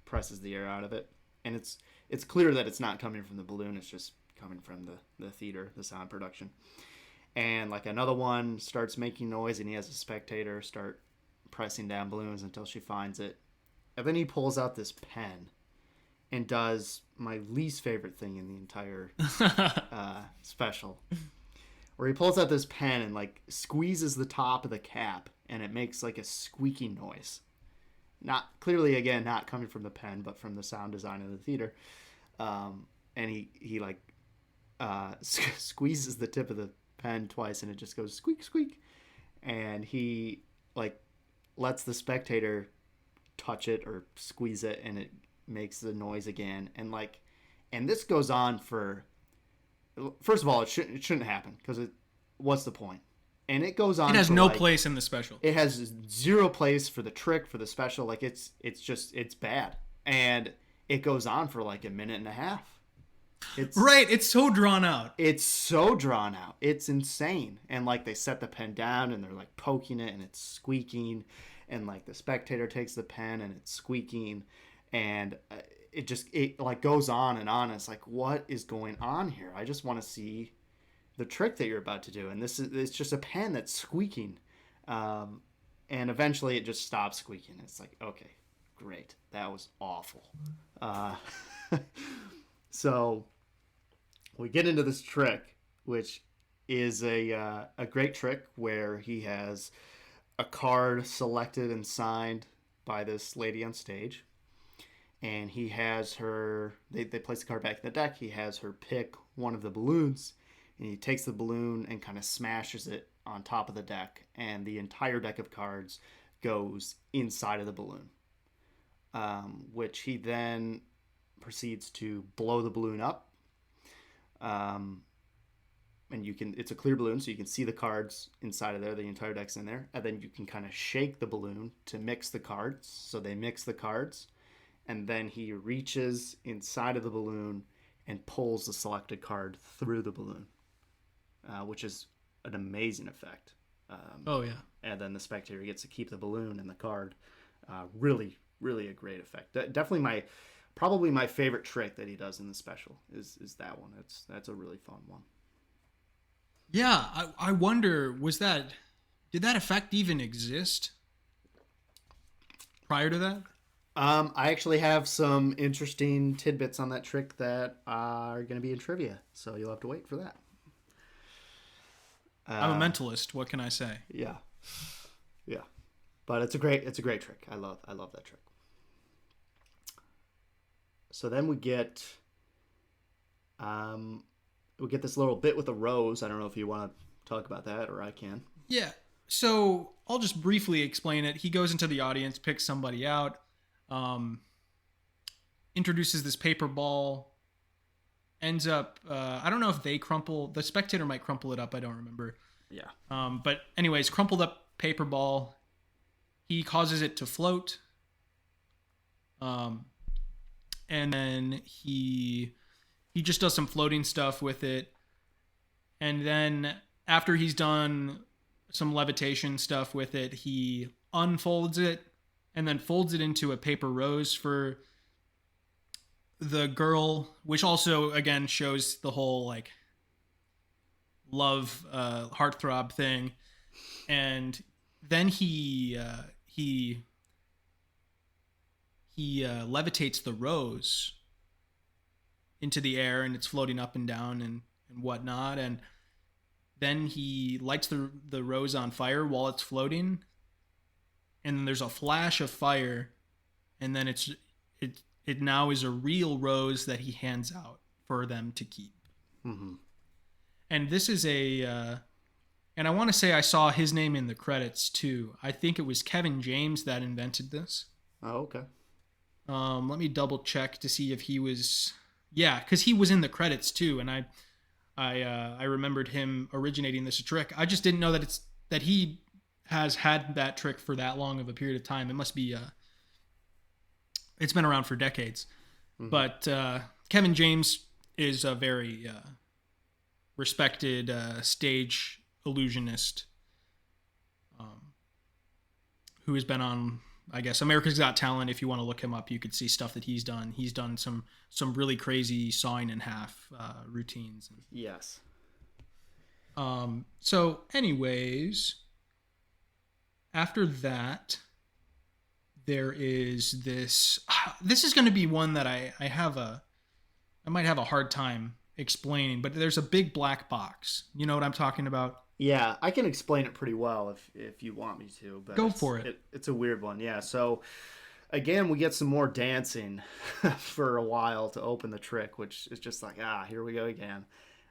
Speaker 3: presses the air out of it. And it's clear that it's not coming from the balloon, it's just coming from the theater, the sound production. And like another one starts making noise, and he has a spectator start pressing down balloons until she finds it. And then he pulls out this pen and does my least favorite thing in the entire special, where he pulls out this pen and like squeezes the top of the cap, and it makes like a squeaky noise. Not clearly, again, not coming from the pen, but from the sound design of the theater. And he like squeezes the tip of the pen twice, and it just goes squeak, squeak. And he like lets the spectator touch it or squeeze it, and it makes the noise again. And this goes on for, first of all, it shouldn't happen, because what's the point? And it goes on.
Speaker 2: It has no place in the special.
Speaker 3: It has zero place for the trick, for the special. Like it's bad, and it goes on for like a minute and a half.
Speaker 2: It's so drawn out.
Speaker 3: It's insane. And like they set the pen down, and they're like poking it, and it's squeaking. and like the spectator takes the pen and it's squeaking, and it like goes on and on. It's like, what is going on here? I just want to see the trick that you're about to do, and it's just a pen that's squeaking, and eventually it just stops squeaking. It's like, okay, great, that was awful. So we get into this trick, which is a great trick where he has a card selected and signed by this lady on stage, and he has her, they place the card back in the deck, he has her pick one of the balloons, and he takes the balloon and kind of smashes it on top of the deck, and the entire deck of cards goes inside of the balloon, which he then proceeds to blow the balloon up. And it's a clear balloon, so you can see the cards inside of there, the entire deck's in there, and then you can kind of shake the balloon to mix the cards, so they mix the cards, and then he reaches inside of the balloon and pulls the selected card through the balloon, which is an amazing effect.
Speaker 2: Oh yeah.
Speaker 3: And then the spectator gets to keep the balloon and the card. Really, really a great effect. Definitely probably my favorite trick that he does in the special is that one. That's a really fun one.
Speaker 2: Yeah, I wonder, did that effect even exist prior to that?
Speaker 3: I actually have some interesting tidbits on that trick that are going to be in trivia, so you'll have to wait for that.
Speaker 2: I'm a mentalist. What can I say?
Speaker 3: Yeah, but it's a great trick. I love that trick. So then we get this little bit with a rose. I don't know if you want to talk about that, or I can.
Speaker 2: Yeah. So I'll just briefly explain it. He goes into the audience, picks somebody out, introduces this paper ball, ends up, I don't know if they crumple, the spectator might crumple it up, I don't remember.
Speaker 3: Yeah.
Speaker 2: But anyways, crumpled up paper ball, he causes it to float, and then he just does some floating stuff with it, and then after he's done some levitation stuff with it, he unfolds it and then folds it into a paper rose for the girl, which also again shows the whole like love heartthrob thing. And then he levitates the rose into the air, and it's floating up and down and whatnot, and then he lights the rose on fire while it's floating, and then there's a flash of fire, and then it now is a real rose that he hands out for them to keep.
Speaker 3: Mm-hmm.
Speaker 2: And this is and I want to say I saw his name in the credits too. I think it was Kevin James that invented this.
Speaker 3: Oh, okay.
Speaker 2: Let me double check to see if he was, because he was in the credits too, and I remembered him originating this trick. I just didn't know that he has had that trick for that long of a period of time. It must be it's been around for decades. Mm-hmm. But Kevin James is a very respected stage illusionist who has been on, I guess, America's Got Talent. If you want to look him up, you could see stuff that he's done. He's done some really crazy sawing in half routines.
Speaker 3: Yes.
Speaker 2: So anyways, after that, there is this. This is going to be one that I might have a hard time explaining, but there's a big black box. You know what I'm talking about?
Speaker 3: Yeah, I can explain it pretty well if you want me to. But
Speaker 2: go for it.
Speaker 3: It's a weird one. Yeah. So again, we get some more dancing for a while to open the trick, which is just like, here we go again.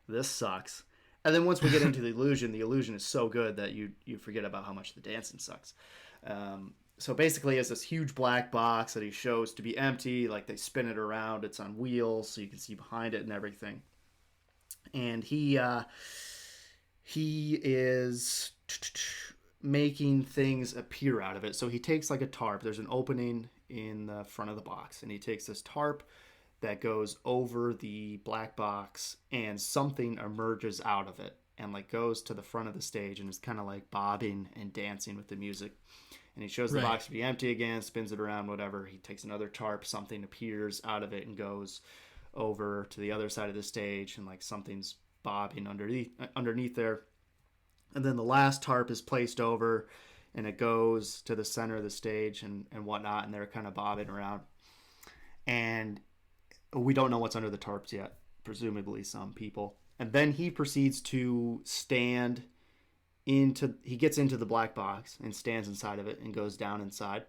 Speaker 3: This sucks. And then once we get into the illusion is so good that you forget about how much the dancing sucks. So basically, it's this huge black box that he shows to be empty. Like, they spin it around. It's on wheels, so you can see behind it and everything. And he is making things appear out of it. So he takes like a tarp. There's an opening in the front of the box, and he takes this tarp that goes over the black box, and something emerges out of it. and like goes to the front of the stage and is kind of like bobbing and dancing with the music. And he shows the
Speaker 2: Right.
Speaker 3: box to be empty again, spins it around, whatever. He takes another tarp, something appears out of it and goes over to the other side of the stage, and like something's bobbing underneath there. And then the last tarp is placed over, and it goes to the center of the stage and whatnot, and they're kind of bobbing around. And we don't know what's under the tarps yet, presumably some people. And then he proceeds to he gets into the black box and stands inside of it and goes down inside.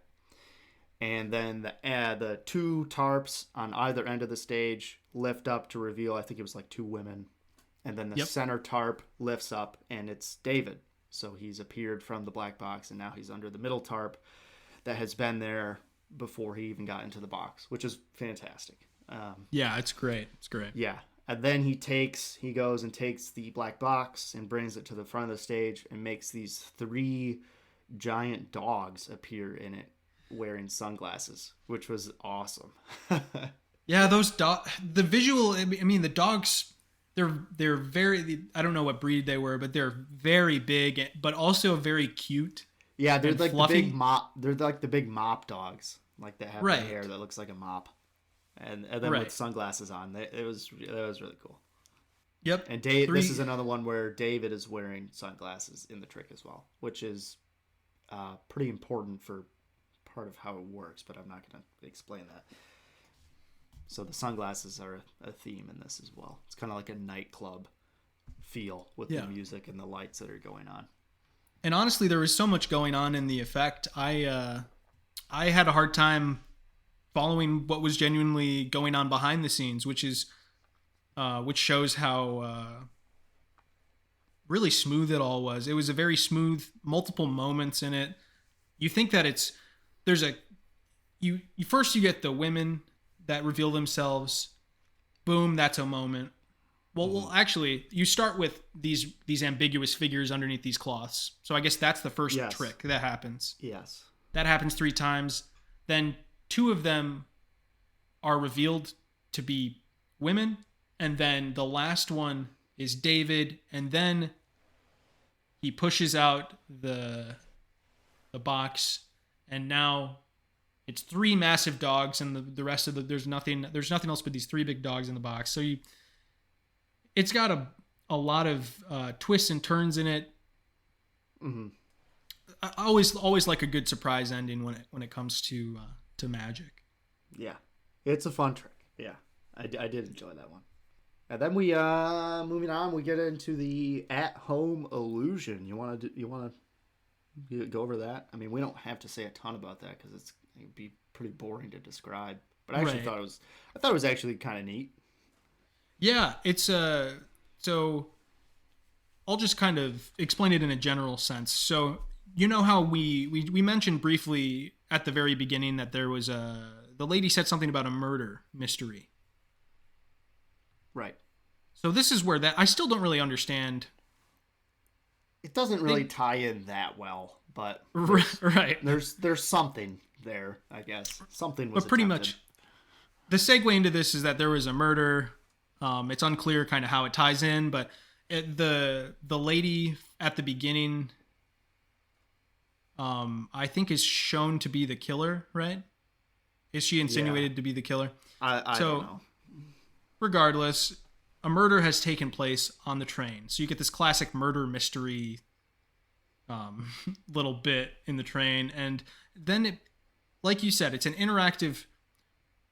Speaker 3: And then the two tarps on either end of the stage lift up to reveal, I think it was like two women. And then the center tarp lifts up, and it's David. So he's appeared from the black box, and now he's under the middle tarp that has been there before he even got into the box, which is fantastic.
Speaker 2: Yeah, it's great. It's great.
Speaker 3: Yeah. And then he goes and takes the black box and brings it to the front of the stage and makes these 3 giant dogs appear in it wearing sunglasses, which was awesome.
Speaker 2: Yeah, the visual, I mean, the dogs, they're very, I don't know what breed they were, but they're very big, but also very cute.
Speaker 3: Yeah, they're like
Speaker 2: fluffy.
Speaker 3: the big mop. They're like the big mop dogs, like that have
Speaker 2: Right.
Speaker 3: the hair that looks like a mop, and then
Speaker 2: Right.
Speaker 3: with sunglasses on. It was really cool.
Speaker 2: Yep.
Speaker 3: And this is another one where David is wearing sunglasses in the trick as well, which is pretty important for part of how it works, but I'm not going to explain that. So the sunglasses are a theme in this as well. It's kind of like a nightclub feel with the music and the lights that are going on.
Speaker 2: And honestly, there was so much going on in the effect. I had a hard time following what was genuinely going on behind the scenes, which shows how really smooth it all was. It was a very smooth, multiple moments in it. You think that you get the women that reveal themselves. Boom, that's a moment. Well, actually, you start with these ambiguous figures underneath these cloths. So I guess that's the first trick that happens.
Speaker 3: Yes.
Speaker 2: That happens 3 times. Then 2 of them are revealed to be women. And then the last one is David. And then he pushes out the box. And now it's 3 massive dogs. And the rest of there's nothing else but these 3 big dogs in the box. So it's got a lot of twists and turns in it.
Speaker 3: Mm-hmm.
Speaker 2: I always like a good surprise ending when it comes to magic.
Speaker 3: Yeah, it's a fun trick. Yeah, I did enjoy that one. And then we moving on, we get into the at-home illusion. You want to go over that? I mean, we don't have to say a ton about that because it'd be pretty boring to describe. But I actually thought it was actually kind of neat.
Speaker 2: Yeah, it's so I'll just kind of explain it in a general sense. So you know how we mentioned briefly at the very beginning that there was the lady said something about a murder mystery.
Speaker 3: Right.
Speaker 2: So this is where that I still don't really understand.
Speaker 3: It doesn't really tie in that well, but
Speaker 2: right.
Speaker 3: There's something there, I guess. Something was
Speaker 2: But pretty
Speaker 3: attempted.
Speaker 2: much the segue into this is that there was a murder. It's unclear kind of how it ties in, but the lady at the beginning, I think is shown to be the killer, right? Is she insinuated to be the killer?
Speaker 3: I don't know.
Speaker 2: Regardless, a murder has taken place on the train. So you get this classic murder mystery little bit in the train. And then, it, like you said, it's an interactive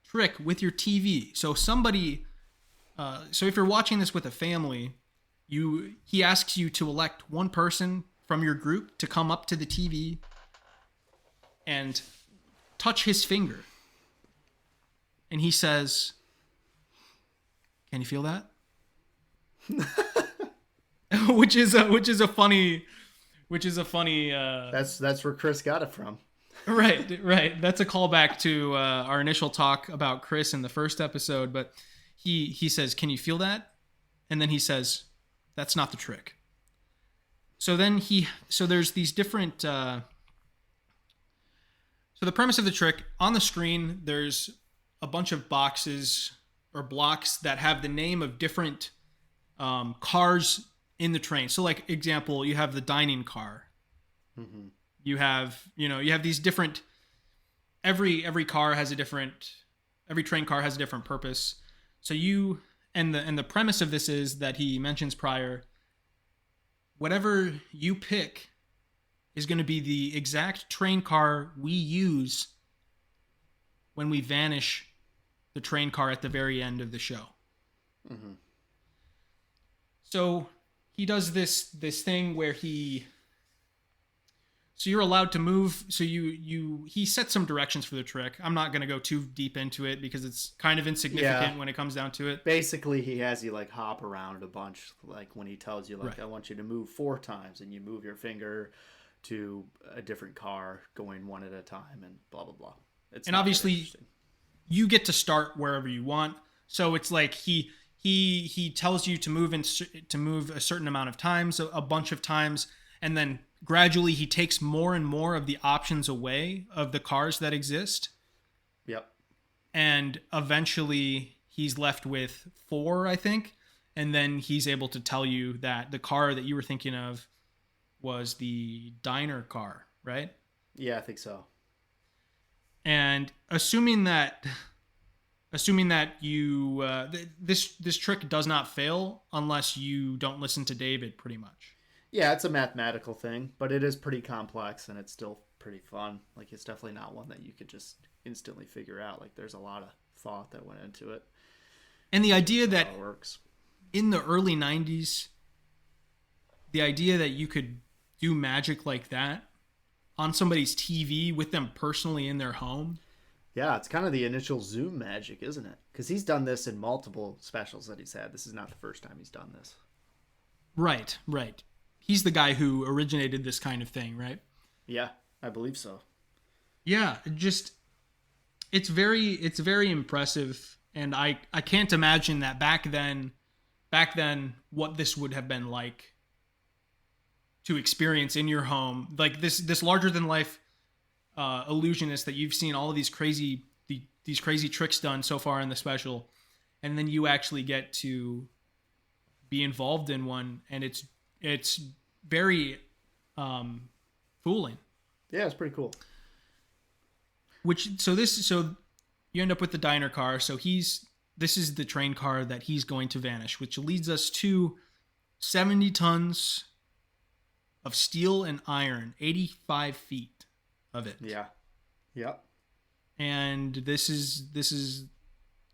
Speaker 2: trick with your TV. So so if you're watching this with a family, he asks you to elect one person from your group to come up to the TV and touch his finger. And he says, "Can you feel that?" which is a funny.
Speaker 3: That's where Chris got it from.
Speaker 2: Right. That's a callback to our initial talk about Chris in the first episode. But he says, "Can you feel that?" And then he says, "That's not the trick." So then there's these different. So the premise of the trick on the screen, there's a bunch of boxes or blocks that have the name of different cars in the train. So like example, you have the dining car.
Speaker 3: Mm-hmm.
Speaker 2: You have these different, every car has a different, every train car has a different purpose. So and the premise of this is that he mentions prior, whatever you pick is going to be the exact train car we use when we vanish the train car at the very end of the show.
Speaker 3: Mm-hmm.
Speaker 2: So he does this thing where so you're allowed to move. So he sets some directions for the trick. I'm not going to go too deep into it because it's kind of insignificant when it comes down to it.
Speaker 3: Basically, he has you like hop around a bunch. Like when he tells you like,
Speaker 2: Right.
Speaker 3: I want you to move 4 times, and you move your finger to a different car going one at a time, and blah blah blah.
Speaker 2: And obviously you get to start wherever you want. So it's like he tells you to move a certain amount of times, a bunch of times, and then gradually he takes more and more of the options away of the cars that exist.
Speaker 3: Yep.
Speaker 2: And eventually he's left with 4, I think, and then he's able to tell you that the car that you were thinking of was the diner car, right?
Speaker 3: Yeah, I think so.
Speaker 2: And assuming that you this trick does not fail unless you don't listen to David, pretty much.
Speaker 3: Yeah, it's a mathematical thing, but it is pretty complex, and it's still pretty fun. Like, it's definitely not one that you could just instantly figure out. Like, there's a lot of thought that went into it.
Speaker 2: And the idea that
Speaker 3: How it works.
Speaker 2: in the early 90s, the idea that you could do magic like that on somebody's TV with them personally in their home.
Speaker 3: Yeah, it's kind of the initial Zoom magic, isn't it? Because he's done this in multiple specials that he's had. This is not the first time he's done this.
Speaker 2: Right. He's the guy who originated this kind of thing, right?
Speaker 3: Yeah, I believe so.
Speaker 2: Yeah, it's very impressive, and I can't imagine that back then what this would have been like to experience in your home, like this larger than life illusionist that you've seen all of these crazy tricks done so far in the special, and then you actually get to be involved in one, and it's very fooling.
Speaker 3: Yeah, it's pretty cool.
Speaker 2: So you end up with the diner car. So this is the train car that he's going to vanish, which leads us to 70 tons of steel and iron, 85 feet of it.
Speaker 3: Yeah. Yep.
Speaker 2: And this is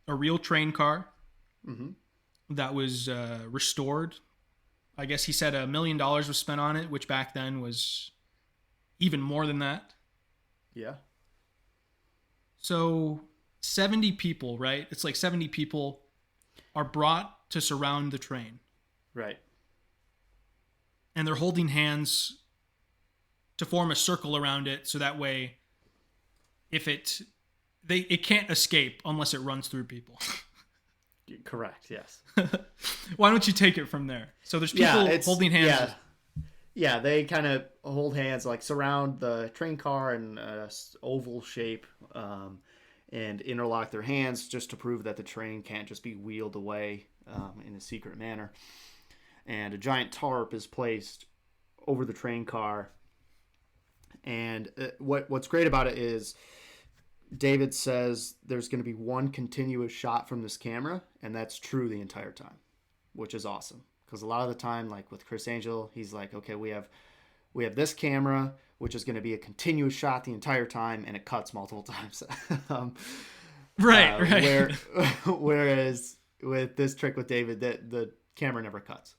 Speaker 2: a real train car that was restored. I guess he said $1 million was spent on it, which back then was even more than that.
Speaker 3: Yeah.
Speaker 2: So 70 people, right? It's like 70 people are brought to surround the train.
Speaker 3: Right.
Speaker 2: And they're holding hands to form a circle around it, so that way it can't escape unless it runs through people.
Speaker 3: Correct, yes.
Speaker 2: Why don't you take it from there? So there's people holding hands.
Speaker 3: Yeah, they kind of hold hands, like surround the train car in an oval shape, and interlock their hands just to prove that the train can't just be wheeled away in a secret manner. And a giant tarp is placed over the train car. And what's great about it is David says there's going to be one continuous shot from this camera, and that's true the entire time, which is awesome. Because a lot of the time, like with Chris Angel, he's like, okay, we have this camera, which is going to be a continuous shot the entire time, and it cuts multiple times.
Speaker 2: Right.
Speaker 3: Whereas with this trick with David, the camera never cuts,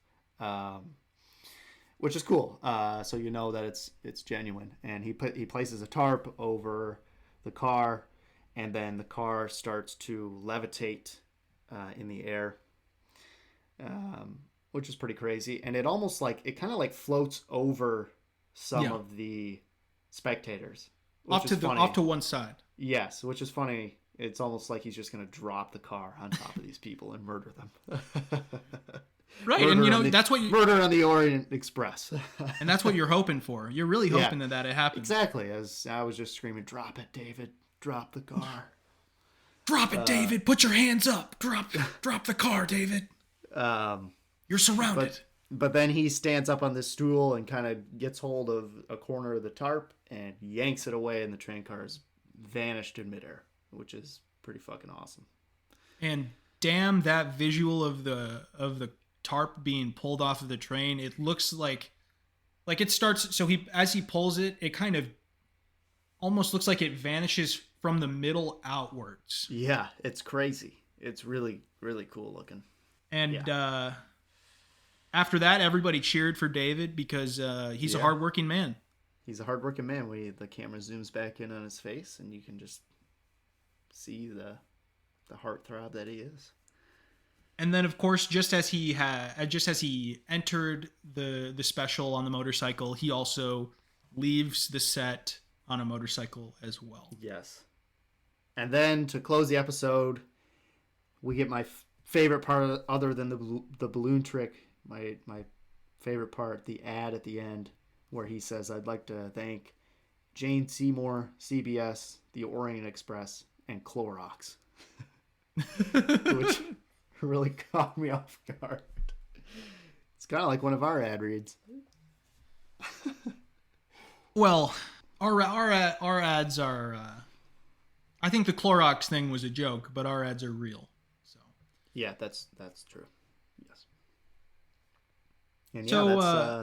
Speaker 3: which is cool. So you know that it's genuine. And he places a tarp over the car, and then the car starts to levitate in the air, which is pretty crazy. And it almost it kind of floats over some of the spectators,
Speaker 2: off to one side.
Speaker 3: Yes, which is funny. It's almost like he's just going to drop the car on top of these people and murder them.
Speaker 2: Right,
Speaker 3: murder
Speaker 2: and that's what
Speaker 3: murder on the Orient Express.
Speaker 2: And that's what you're hoping for. You're really hoping that it happens.
Speaker 3: Exactly. As I was just screaming, "Drop it, David! Drop the car!
Speaker 2: Drop it, David! Put your hands up! Drop the car, David! You're surrounded."
Speaker 3: But then he stands up on this stool and kind of gets hold of a corner of the tarp and yanks it away, and the train cars vanished in midair, which is pretty fucking awesome.
Speaker 2: And damn, that visual of the tarp being pulled off of the train, it looks like it starts, so as he pulls it, it kind of almost looks like it vanishes from the middle outwards.
Speaker 3: Yeah, it's crazy. It's really, really cool looking.
Speaker 2: And after that, everybody cheered for David because he's a hardworking man.
Speaker 3: He's a hardworking man. The camera zooms back in on his face, and you can just see the heartthrob that he is.
Speaker 2: And then, of course, just as he entered the special on the motorcycle, he also leaves the set on a motorcycle as well.
Speaker 3: Yes. And then to close the episode, we get my favorite part, other than the balloon trick. My favorite part, the ad at the end, where he says, "I'd like to thank Jane Seymour, CBS, the Orient Express, and Clorox," which really caught me off guard. It's kind of like one of our ad reads.
Speaker 2: Well, our ads are. I think the Clorox thing was a joke, but our ads are real. So.
Speaker 3: Yeah, that's true. Yes. And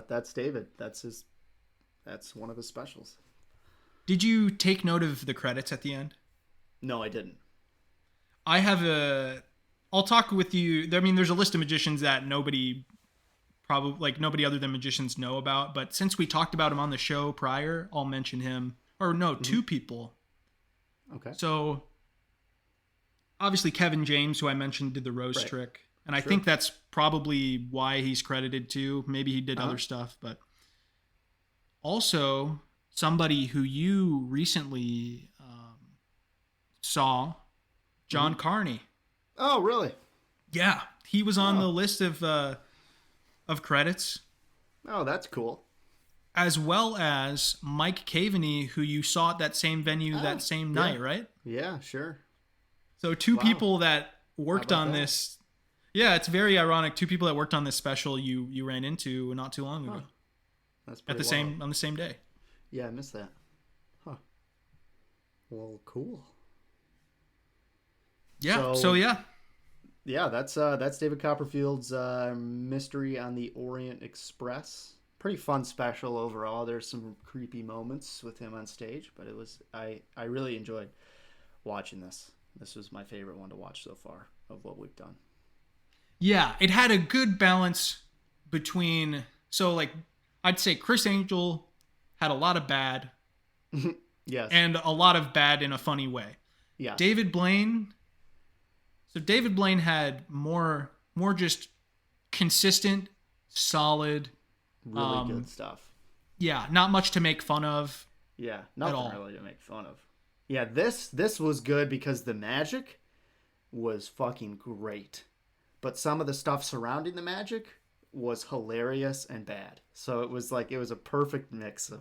Speaker 3: that's David. That's one of his specials.
Speaker 2: Did you take note of the credits at the end?
Speaker 3: No, I didn't.
Speaker 2: I have I'll talk with you. I mean, there's a list of magicians that nobody other than magicians know about. But since we talked about him on the show prior, I'll mention him. Or no, two people.
Speaker 3: Okay.
Speaker 2: So obviously Kevin James, who I mentioned, did the rose trick. And I think that's probably why he's credited too. Maybe he did other stuff, but also somebody who you recently saw, John Carney.
Speaker 3: Oh, really?
Speaker 2: Yeah, he was on the list of credits.
Speaker 3: Oh, that's cool.
Speaker 2: As well as Mike Caveney, who you saw at that same venue that same night, right?
Speaker 3: Yeah, sure.
Speaker 2: So two people that worked on this. Yeah, it's very ironic. Two people that worked on this special you ran into not too long ago.
Speaker 3: That's pretty
Speaker 2: on the same day.
Speaker 3: Yeah, I missed that. Huh. Well, cool.
Speaker 2: Yeah. So yeah.
Speaker 3: Yeah, that's David Copperfield's Mystery on the Orient Express. Pretty fun special overall. There's some creepy moments with him on stage, but I really enjoyed watching this. This was my favorite one to watch so far of what we've done.
Speaker 2: Yeah, it had a good balance between, so like I'd say Chris Angel had a lot of bad.
Speaker 3: Yes.
Speaker 2: And a lot of bad in a funny way.
Speaker 3: Yeah.
Speaker 2: David Blaine had more just consistent, solid,
Speaker 3: really good stuff.
Speaker 2: Yeah, not much to make fun of.
Speaker 3: Yeah, nothing really to make fun of. Yeah, this was good because the magic was fucking great. But some of the stuff surrounding the magic was hilarious and bad. So it was a perfect mix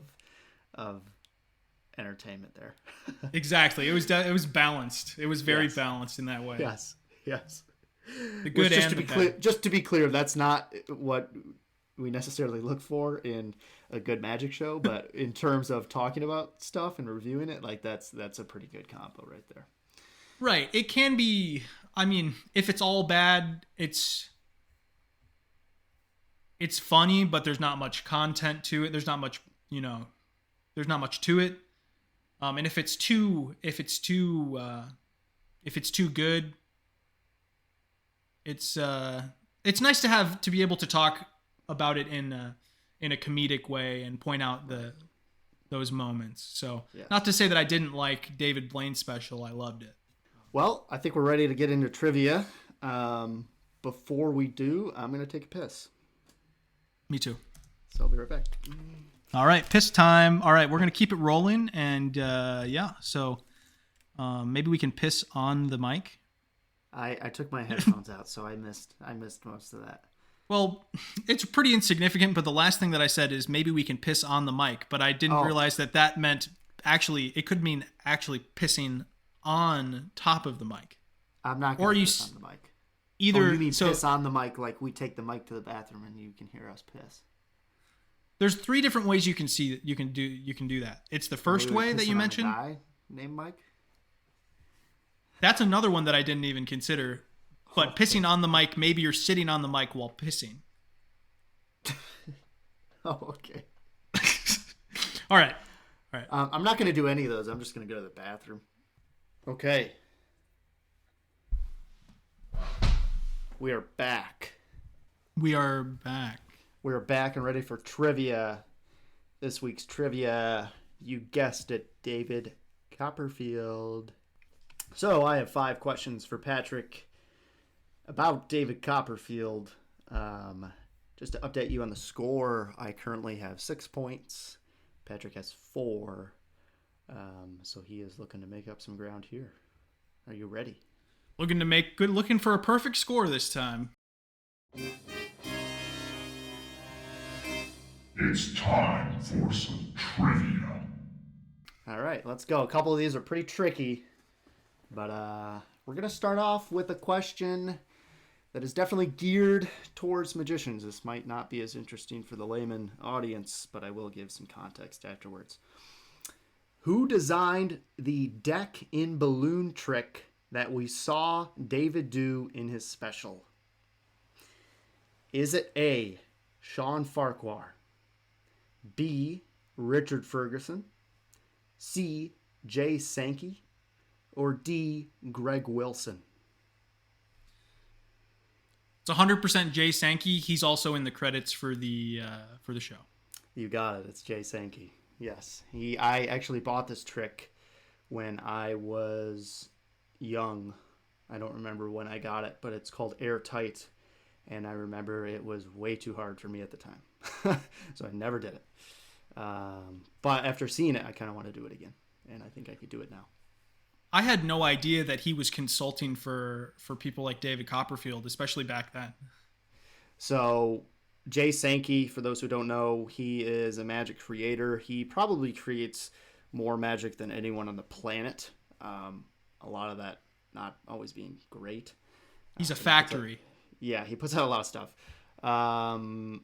Speaker 3: of entertainment there.
Speaker 2: Exactly. It was balanced. It was very balanced in that way.
Speaker 3: Yes.
Speaker 2: The good and the bad.
Speaker 3: Just to be clear, that's not what we necessarily look for in a good magic show, but in terms of talking about stuff and reviewing it, like that's a pretty good combo right there.
Speaker 2: Right. It can be, I mean, if it's all bad, it's funny, but there's not much content to it. There's not much to it. And if it's too good, it's nice to be able to talk about it in a comedic way and point out those moments. So not to say that I didn't like David Blaine's special. I loved it.
Speaker 3: Well, I think we're ready to get into trivia. Before we do, I'm going to take a piss.
Speaker 2: Me too.
Speaker 3: So I'll be right back.
Speaker 2: All right, piss time. All right, we're going to keep it rolling. And so maybe we can piss on the mic.
Speaker 3: I took my headphones out, so I missed most of that.
Speaker 2: Well, it's pretty insignificant, but the last thing that I said is maybe we can piss on the mic, but I didn't realize that meant it could mean actually pissing on top of the mic.
Speaker 3: I'm not going to piss on the mic.
Speaker 2: either
Speaker 3: you mean
Speaker 2: so
Speaker 3: piss on the mic, like we take the mic to the bathroom and you can hear us piss.
Speaker 2: there's 3 different ways you can do that. It's the first
Speaker 3: Maybe
Speaker 2: way that
Speaker 3: pissing
Speaker 2: you
Speaker 3: on a
Speaker 2: mentioned.
Speaker 3: guy named Mike.
Speaker 2: That's another one that I didn't even consider. But pissing on the mic, maybe you're sitting on the mic while pissing.
Speaker 3: Oh, okay.
Speaker 2: All right.
Speaker 3: I'm not going to do any of those. I'm just going to go to the bathroom. Okay. We are back.
Speaker 2: We are back.
Speaker 3: We are back and ready for trivia. This week's trivia, you guessed it, David Copperfield. So I have 5 questions for Patrick about David Copperfield. Just to update you on the score, I currently have 6 points. Patrick has 4. So he is looking to make up some ground here. Are you ready?
Speaker 2: Looking for a perfect score this time.
Speaker 1: It's time for some trivia.
Speaker 3: All right, let's go. A couple of these are pretty tricky, but we're going to start off with a question that is definitely geared towards magicians. This might not be as interesting for the layman audience, but I will give some context afterwards. Who designed the deck in balloon trick that we saw David do in his special? Is it A, Sean Farquhar, B, Richard Ferguson, C, Jay Sankey, or D, Greg Wilson?
Speaker 2: It's 100% Jay Sankey. He's also in the credits for the show.
Speaker 3: You got it. It's Jay Sankey. Yes. I actually bought this trick when I was young. I don't remember when I got it, but it's called Airtight. And I remember it was way too hard for me at the time. So I never did it. But after seeing it, I kind of want to do it again. And I think I could do it now.
Speaker 2: I had no idea that he was consulting for people like David Copperfield, especially back then.
Speaker 3: So Jay Sankey, for those who don't know, he is a magic creator. He probably creates more magic than anyone on the planet. A lot of that not always being great.
Speaker 2: He's a factory.
Speaker 3: He puts out a lot of stuff. An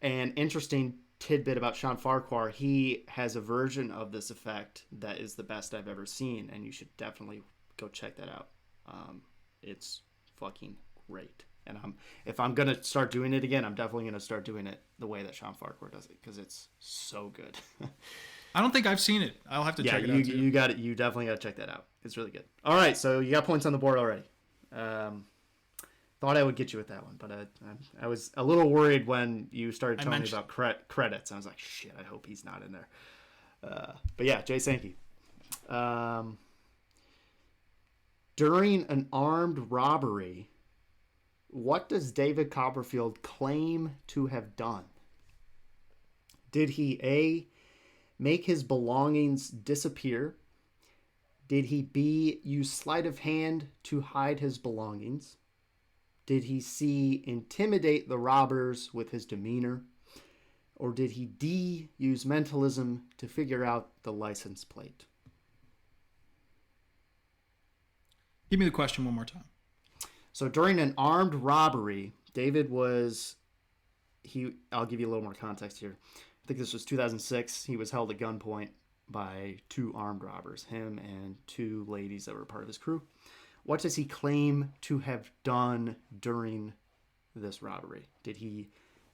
Speaker 3: interesting tidbit about Sean Farquhar, he has a version of this effect that is the best I've ever seen, and you should definitely go check that out. It's fucking great. And if I'm going to start doing it again, I'm definitely going to start doing it the way that Sean Farquhar does it, because it's so good.
Speaker 2: I don't think I've seen it. I'll have to check it out too.
Speaker 3: You got it. You definitely got to check that out. It's really good. All right, so you got points on the board already. Thought I would get you with that one, but I was a little worried when you started telling me about credits. I was like, shit, I hope he's not in there. But yeah, Jay Sankey. During an armed robbery, what does David Copperfield claim to have done? Did he A, make his belongings disappear? Did he B, use sleight of hand to hide his belongings? Did he C, intimidate the robbers with his demeanor? Or did he D, use mentalism to figure out the license plate?
Speaker 2: Give me the question one more time.
Speaker 3: So during an armed robbery, David I'll give you a little more context here. I think this was 2006. He was held at gunpoint by 2 armed robbers, him and 2 ladies that were part of his crew. What does he claim to have done during this robbery? Did he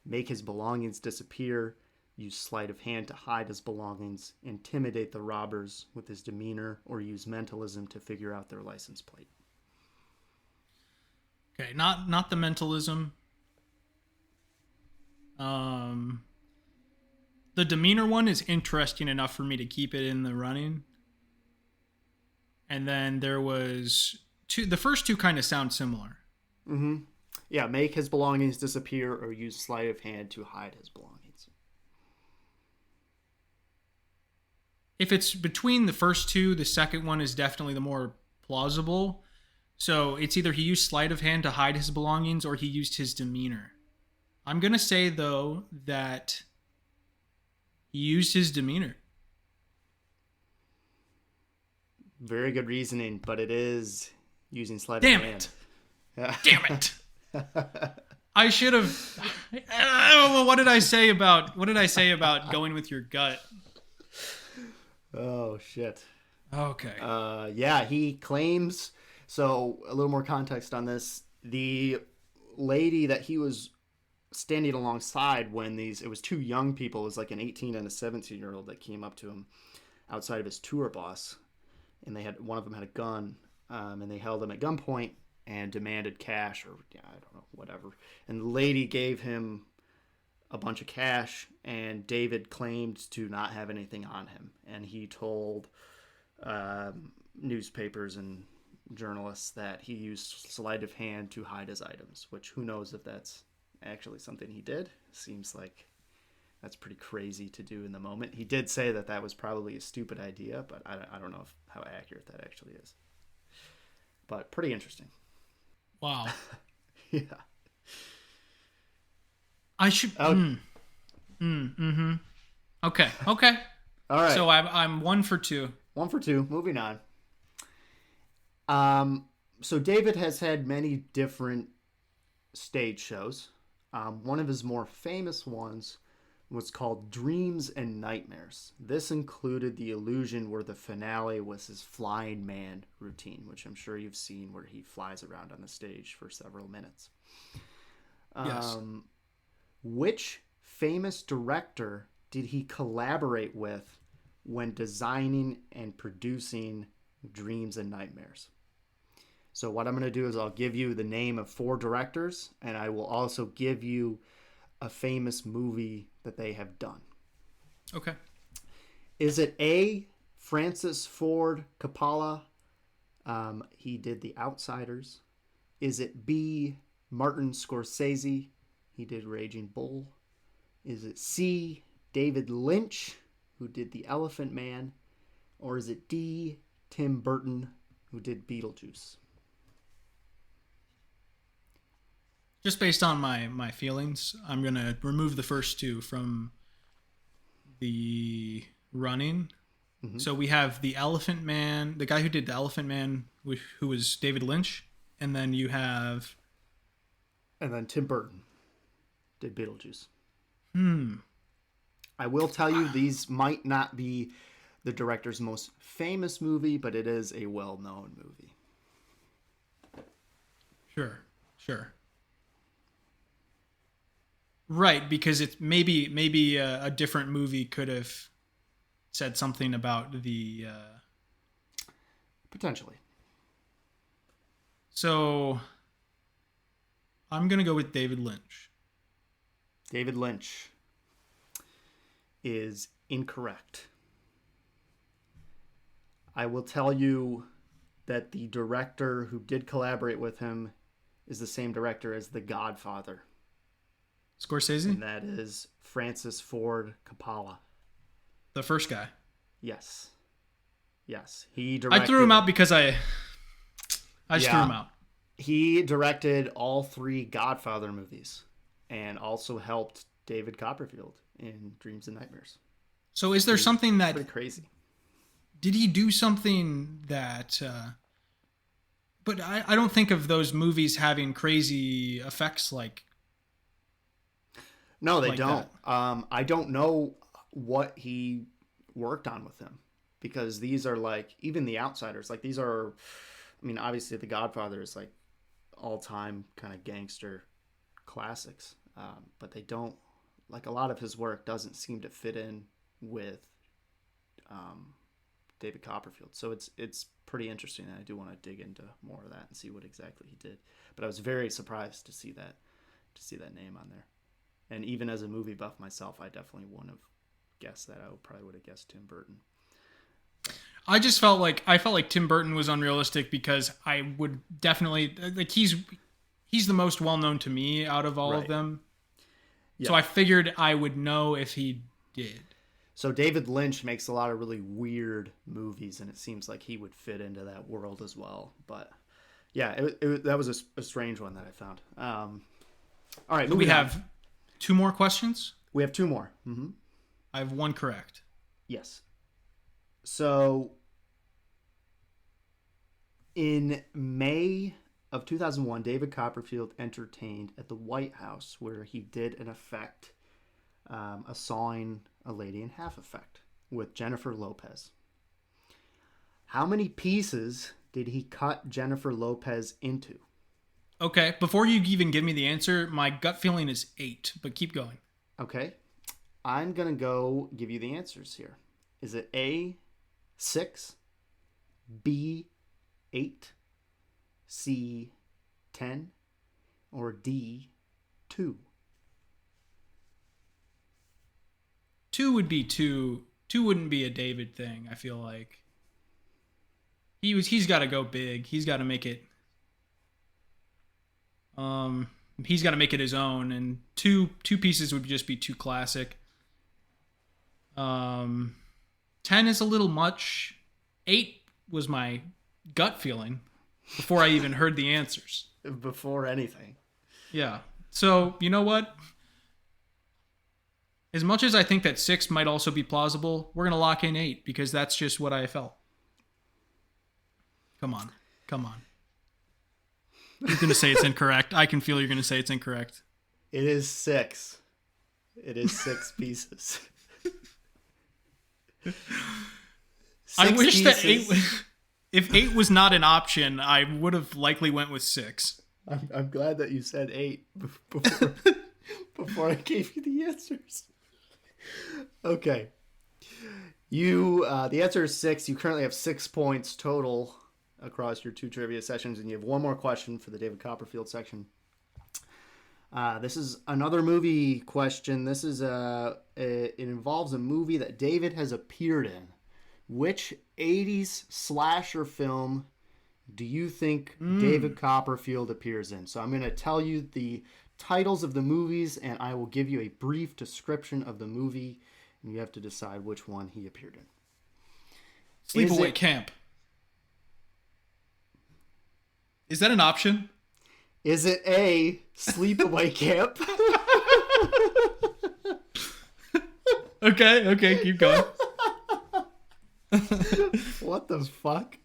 Speaker 3: make his belongings disappear, use sleight of hand to hide his belongings, intimidate the robbers with his demeanor, or use mentalism to figure out their license plate?
Speaker 2: Okay, not the mentalism. The demeanor one is interesting enough for me to keep it in the running. And then there was the first 2 kind of sound similar.
Speaker 3: Mm-hmm. Yeah, make his belongings disappear or use sleight of hand to hide his belongings.
Speaker 2: If it's between the first 2, the second one is definitely the more plausible. So it's either he used sleight of hand to hide his belongings or he used his demeanor. I'm going to say, though, that he used his demeanor.
Speaker 3: Very good reasoning, but it is using sleight
Speaker 2: Damn
Speaker 3: of hand.
Speaker 2: it. Damn it! I should have. What did I say about going with your gut?
Speaker 3: Oh shit.
Speaker 2: Okay.
Speaker 3: Yeah, he claims. So a little more context on this: the lady that he was standing alongside when it was two young people, it was like an 18 and a 17-year-old that came up to him outside of his tour bus, and one of them had a gun, and they held him at gunpoint and demanded cash, or I don't know, whatever. And the lady gave him a bunch of cash, and David claimed to not have anything on him, and he told newspapers and journalists that he used sleight of hand to hide his items, which who knows if that's actually something he did. Seems like that's pretty crazy to do in the moment. He did say that was probably a stupid idea, but I don't know how accurate that actually is. But pretty interesting.
Speaker 2: Wow.
Speaker 3: Yeah.
Speaker 2: I should. Okay. All right. So I'm 1 for 2.
Speaker 3: 1 for 2. Moving on. So David has had many different stage shows. One of his more famous ones was called Dreams and Nightmares. This included the illusion where the finale was his flying man routine, which I'm sure you've seen, where he flies around on the stage for several minutes.
Speaker 2: Yes.
Speaker 3: Which famous director did he collaborate with when designing and producing Dreams and Nightmares? So what I'm going to do is I'll give you the name of 4 directors, and I will also give you a famous movie that they have done.
Speaker 2: Okay.
Speaker 3: Is it A, Francis Ford Coppola? He did The Outsiders. Is it B, Martin Scorsese? He did Raging Bull. Is it C, David Lynch, who did The Elephant Man? Or is it D, Tim Burton, who did Beetlejuice?
Speaker 2: Just based on my feelings, I'm going to remove the first 2 from the running. Mm-hmm. So we have The Elephant Man, the guy who did The Elephant Man, who was David Lynch. And then you have...
Speaker 3: And then Tim Burton did Beetlejuice. I will tell you, these might not be the director's most famous movie, but it is a well-known movie.
Speaker 2: Sure. Right, because it's maybe a different movie could have said something about the...
Speaker 3: Potentially.
Speaker 2: So, I'm going to go with David Lynch.
Speaker 3: David Lynch is incorrect. I will tell you that the director who did collaborate with him is the same director as The Godfather.
Speaker 2: Scorsese?
Speaker 3: And that is Francis Ford Coppola.
Speaker 2: The first guy?
Speaker 3: Yes. He directed...
Speaker 2: I threw him out because I just threw him out.
Speaker 3: He directed all 3 Godfather movies and also helped David Copperfield in Dreams and Nightmares.
Speaker 2: So is there something that...
Speaker 3: Pretty crazy.
Speaker 2: Did he do something that... But I don't think of those movies having crazy effects like...
Speaker 3: No, they
Speaker 2: like
Speaker 3: don't. I don't know what he worked on with him, because these are like, even The Outsiders, like these are, I mean, obviously The Godfather is like all-time kind of gangster classics, but they don't, like, a lot of his work doesn't seem to fit in with David Copperfield. So it's pretty interesting, and I do want to dig into more of that and see what exactly he did. But I was very surprised to see that name on there. And even as a movie buff myself, I definitely wouldn't have guessed that. I probably would have guessed Tim Burton.
Speaker 2: I felt like Tim Burton was unrealistic, because I would definitely, like, he's the most well known to me out of all of them. Yeah. So I figured I would know if he did.
Speaker 3: So David Lynch makes a lot of really weird movies, and it seems like he would fit into that world as well. But yeah, that was a strange one that I found. All right,
Speaker 2: we have 2 more questions.
Speaker 3: We have 2 more. Mm-hmm.
Speaker 2: I have 1 correct.
Speaker 3: Yes. So in May of 2001, David Copperfield entertained at the White House, where he did an effect, a sawing a lady in half effect with Jennifer Lopez. How many pieces did he cut Jennifer Lopez into?
Speaker 2: Okay, before you even give me the answer, my gut feeling is 8, but keep going.
Speaker 3: Okay, I'm going to go give you the answers here. Is it A, 6, B, 8, C, 10, or D, 2?
Speaker 2: 2 would be 2. 2 wouldn't be a David thing, I feel like. He's got to go big. He's got to make it he's got to make it his own, and two pieces would just be too classic. 10 is a little much. 8 was my gut feeling before I even heard the answers.
Speaker 3: Before anything.
Speaker 2: Yeah. So, you know what? As much as I think that 6 might also be plausible, we're going to lock in 8 because that's just what I felt. Come on. You're going to say it's incorrect. I can feel you're going to say it's incorrect.
Speaker 3: It is 6. It is 6 pieces.
Speaker 2: I wish that 8 if 8 was not an option, I would have likely went with 6.
Speaker 3: I'm glad that you said 8 before I gave you the answers. Okay. The answer is 6. You currently have 6 points total across your 2 trivia sessions, and you have one more question for the David Copperfield section. This is another movie question. This is it involves a movie that David has appeared in. Which 80s slasher film do you think David Copperfield appears in? So I'm going to tell you the titles of the movies, and I will give you a brief description of the movie, and you have to decide which one he appeared in.
Speaker 2: Sleepaway Camp. Is that an option?
Speaker 3: Is it A, Sleepaway Camp?
Speaker 2: Okay, keep going.
Speaker 3: What the fuck?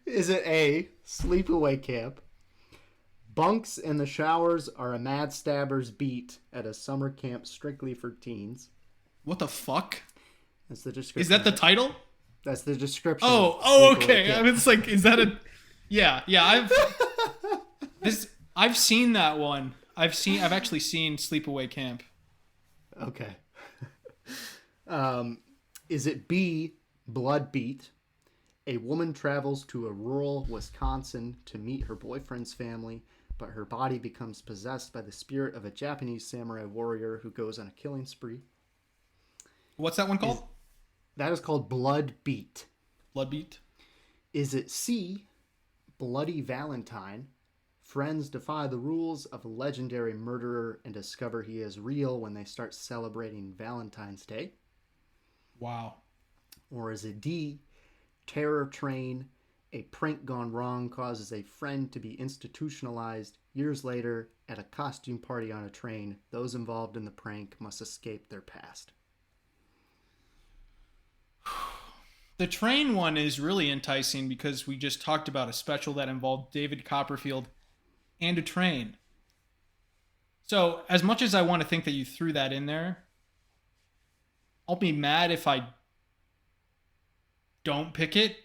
Speaker 3: Is it A, Sleepaway Camp? Bunks in the showers are a mad stabber's beat at a summer camp strictly for teens.
Speaker 2: What the fuck?
Speaker 3: That's the description.
Speaker 2: Is that the title?
Speaker 3: That's the description.
Speaker 2: Oh, okay. I was like, is that a... Yeah, I've seen that one. I've actually seen Sleepaway Camp.
Speaker 3: Okay. Is it B, Blood Beat? A woman travels to a rural Wisconsin to meet her boyfriend's family, but her body becomes possessed by the spirit of a Japanese samurai warrior who goes on a killing spree.
Speaker 2: What's that one called?
Speaker 3: That is called Blood Beat.
Speaker 2: Blood Beat.
Speaker 3: Is it C, Bloody Valentine? Friends defy the rules of a legendary murderer and discover he is real when they start celebrating Valentine's Day.
Speaker 2: Wow.
Speaker 3: Or is it D, Terror Train? A prank gone wrong causes a friend to be institutionalized. Years later, at a costume party on a train, those involved in the prank must escape their past.
Speaker 2: The train one is really enticing because we just talked about a special that involved David Copperfield and a train. So, as much as I want to think that you threw that in there, I'll be mad if I don't pick it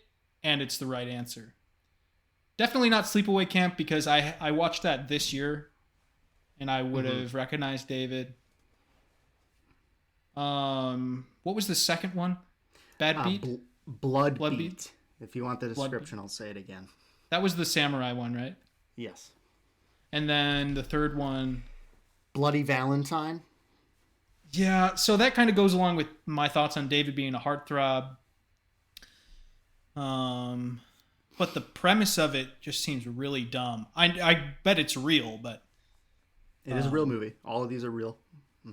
Speaker 2: and it's the right answer. Definitely not Sleepaway Camp because I watched that this year and I would have recognized David. What was the second one? Bad Beat?
Speaker 3: Blood Beat. If you want the description, I'll say it again.
Speaker 2: That was the samurai one, right?
Speaker 3: Yes.
Speaker 2: And then the third one...
Speaker 3: Bloody Valentine?
Speaker 2: Yeah, so that kind of goes along with my thoughts on David being a heartthrob. But the premise of it just seems really dumb. I bet it's real, but...
Speaker 3: It is a real movie. All of these are real.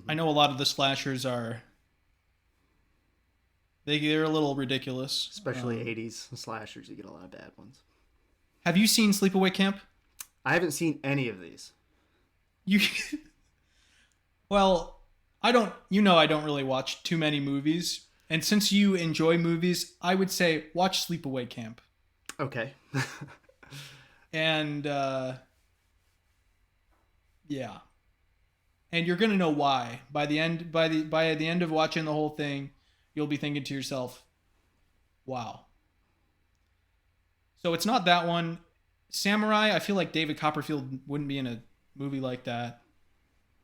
Speaker 2: I know a lot of the slashers are... They're a little ridiculous.
Speaker 3: Especially 80s slashers. You get a lot of bad ones.
Speaker 2: Have you seen Sleepaway Camp?
Speaker 3: I haven't seen any of these.
Speaker 2: Well, I don't really watch too many movies. And since you enjoy movies, I would say watch Sleepaway Camp.
Speaker 3: Okay.
Speaker 2: And yeah. And you're gonna know why. By the end of watching the whole thing, you'll be thinking to yourself, wow. So it's not that one. Samurai, I feel like David Copperfield wouldn't be in a movie like that.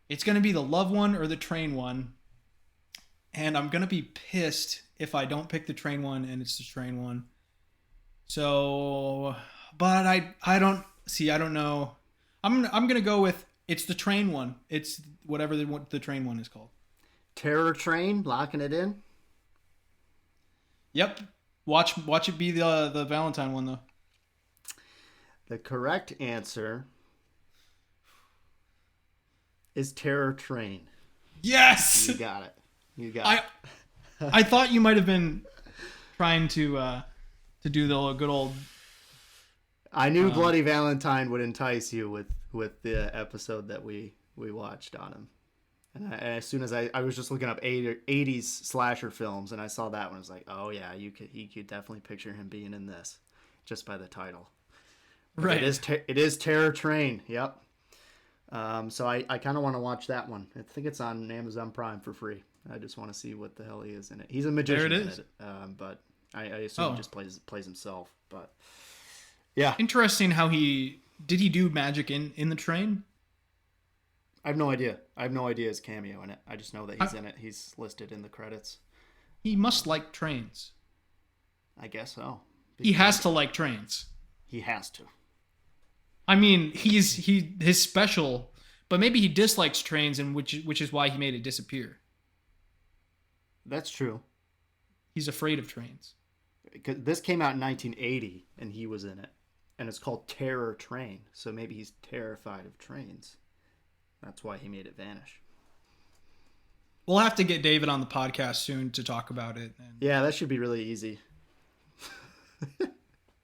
Speaker 2: It's gonna be the love one or the train one. And I'm gonna be pissed if I don't pick the train one and it's the train one. So, but I don't know. I'm gonna go with it's the train one. It's whatever the train one is called.
Speaker 3: Terror Train, locking it in.
Speaker 2: Yep. Watch it be the Valentine one though.
Speaker 3: The correct answer is Terror Train.
Speaker 2: Yes.
Speaker 3: You got it. It.
Speaker 2: I thought you might have been trying to do the good old.
Speaker 3: I knew Bloody Valentine would entice you with the episode that we watched on him. And as soon as I was just looking up 80s slasher films, and I saw that one, I was like, oh yeah, you could definitely picture him being in this just by the title. But
Speaker 2: right.
Speaker 3: It is Terror Train. Yep. So I kind of want to watch that one. I think it's on Amazon Prime for free. I just want to see what the hell he is in it. He's a magician in it, but I assume he just plays himself. But yeah,
Speaker 2: interesting how he do magic in the train.
Speaker 3: I have no idea. I have no idea his cameo in it. I just know that he's in it. He's listed in the credits.
Speaker 2: He must like trains.
Speaker 3: I guess so.
Speaker 2: He has to like trains.
Speaker 3: He has to.
Speaker 2: I mean, his special, but maybe he dislikes trains, and which is why he made it disappear.
Speaker 3: That's true.
Speaker 2: He's afraid of trains.
Speaker 3: This came out in 1980, and he was in it, and it's called Terror Train. So maybe he's terrified of trains. That's why he made it vanish.
Speaker 2: We'll have to get David on the podcast soon to talk about it.
Speaker 3: Yeah, that should be really easy.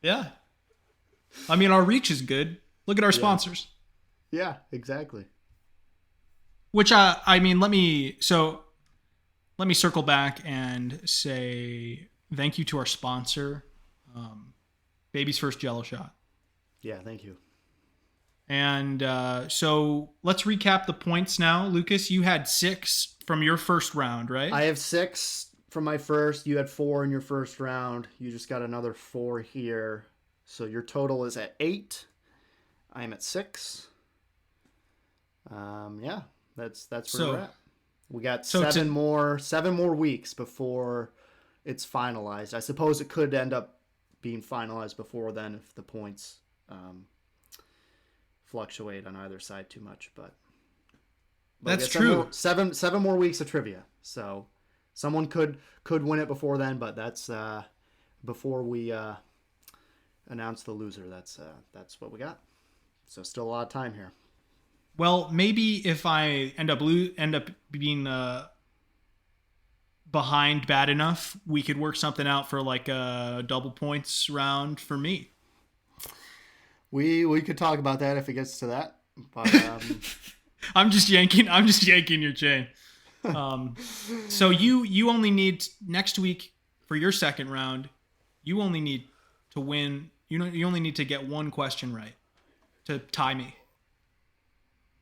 Speaker 2: Yeah. I mean, our reach is good. Look at our sponsors.
Speaker 3: Yeah, exactly.
Speaker 2: Which I mean, let me circle back and say thank you to our sponsor, Baby's First Jello Shot.
Speaker 3: Yeah, thank you.
Speaker 2: And so let's recap the points now. Lucas, you had 6 from your first round, right?
Speaker 3: I have 6 from my first. You had 4 in your first round. You just got another 4 here. So your total is at 8. I am at 6. Yeah, that's where we're at. We got 7 more weeks before it's finalized. I suppose it could end up being finalized before then if the points fluctuate on either side too much. But
Speaker 2: that's true.
Speaker 3: Seven more weeks of trivia. So someone could win it before then, but that's before we announce the loser. That's what we got. So still a lot of time here.
Speaker 2: Well, maybe if I end up being behind bad enough, we could work something out for like a double points round for me.
Speaker 3: We could talk about that if it gets to that. But
Speaker 2: I'm just yanking your chain. So you only need next week for your second round. You only need to win. You only need to get one question right to tie me.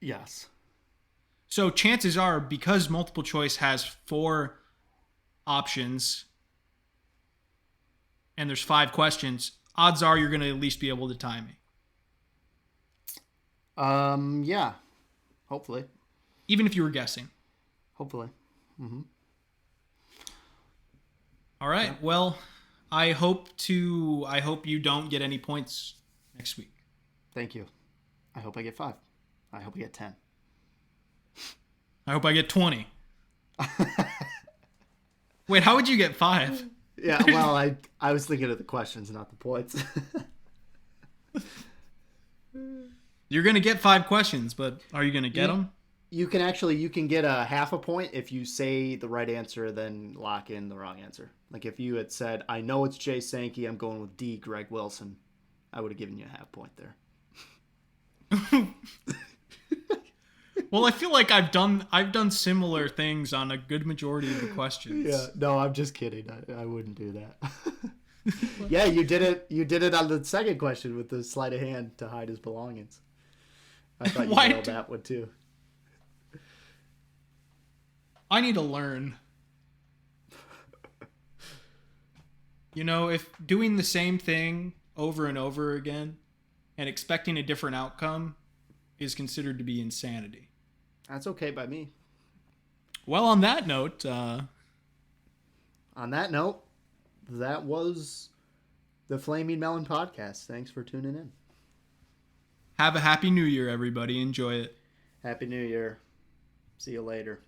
Speaker 3: Yes.
Speaker 2: So chances are, because multiple choice has 4 options and there's 5 questions, odds are you're going to at least be able to tie me.
Speaker 3: Yeah. Hopefully.
Speaker 2: Even if you were guessing.
Speaker 3: Hopefully. Mm-hmm.
Speaker 2: All right. Yeah. Well, I hope you don't get any points next week.
Speaker 3: Thank you. I hope I get 5. I hope I get 10.
Speaker 2: I hope I get 20. Wait, how would you get 5?
Speaker 3: Yeah, well, I was thinking of the questions, not the points.
Speaker 2: You're going to get 5 questions, but are you going to get them?
Speaker 3: You can get a half a point if you say the right answer, then lock in the wrong answer. Like if you had said, I know it's Jay Sankey, I'm going with D, Greg Wilson, I would have given you a half point there.
Speaker 2: Well, I feel like I've done similar things on a good majority of the questions.
Speaker 3: Yeah, no, I'm just kidding. I wouldn't do that. Yeah, you did it. You did it on the second question with the sleight of hand to hide his belongings. I thought you nailed that one too.
Speaker 2: I need to learn. If doing the same thing over and over again and expecting a different outcome is considered to be insanity.
Speaker 3: That's okay by me.
Speaker 2: Well, on that note,
Speaker 3: that was the Flaming Melon podcast. Thanks for tuning in.
Speaker 2: have a happy new year, everybody. Enjoy it.
Speaker 3: Happy New Year. See you later.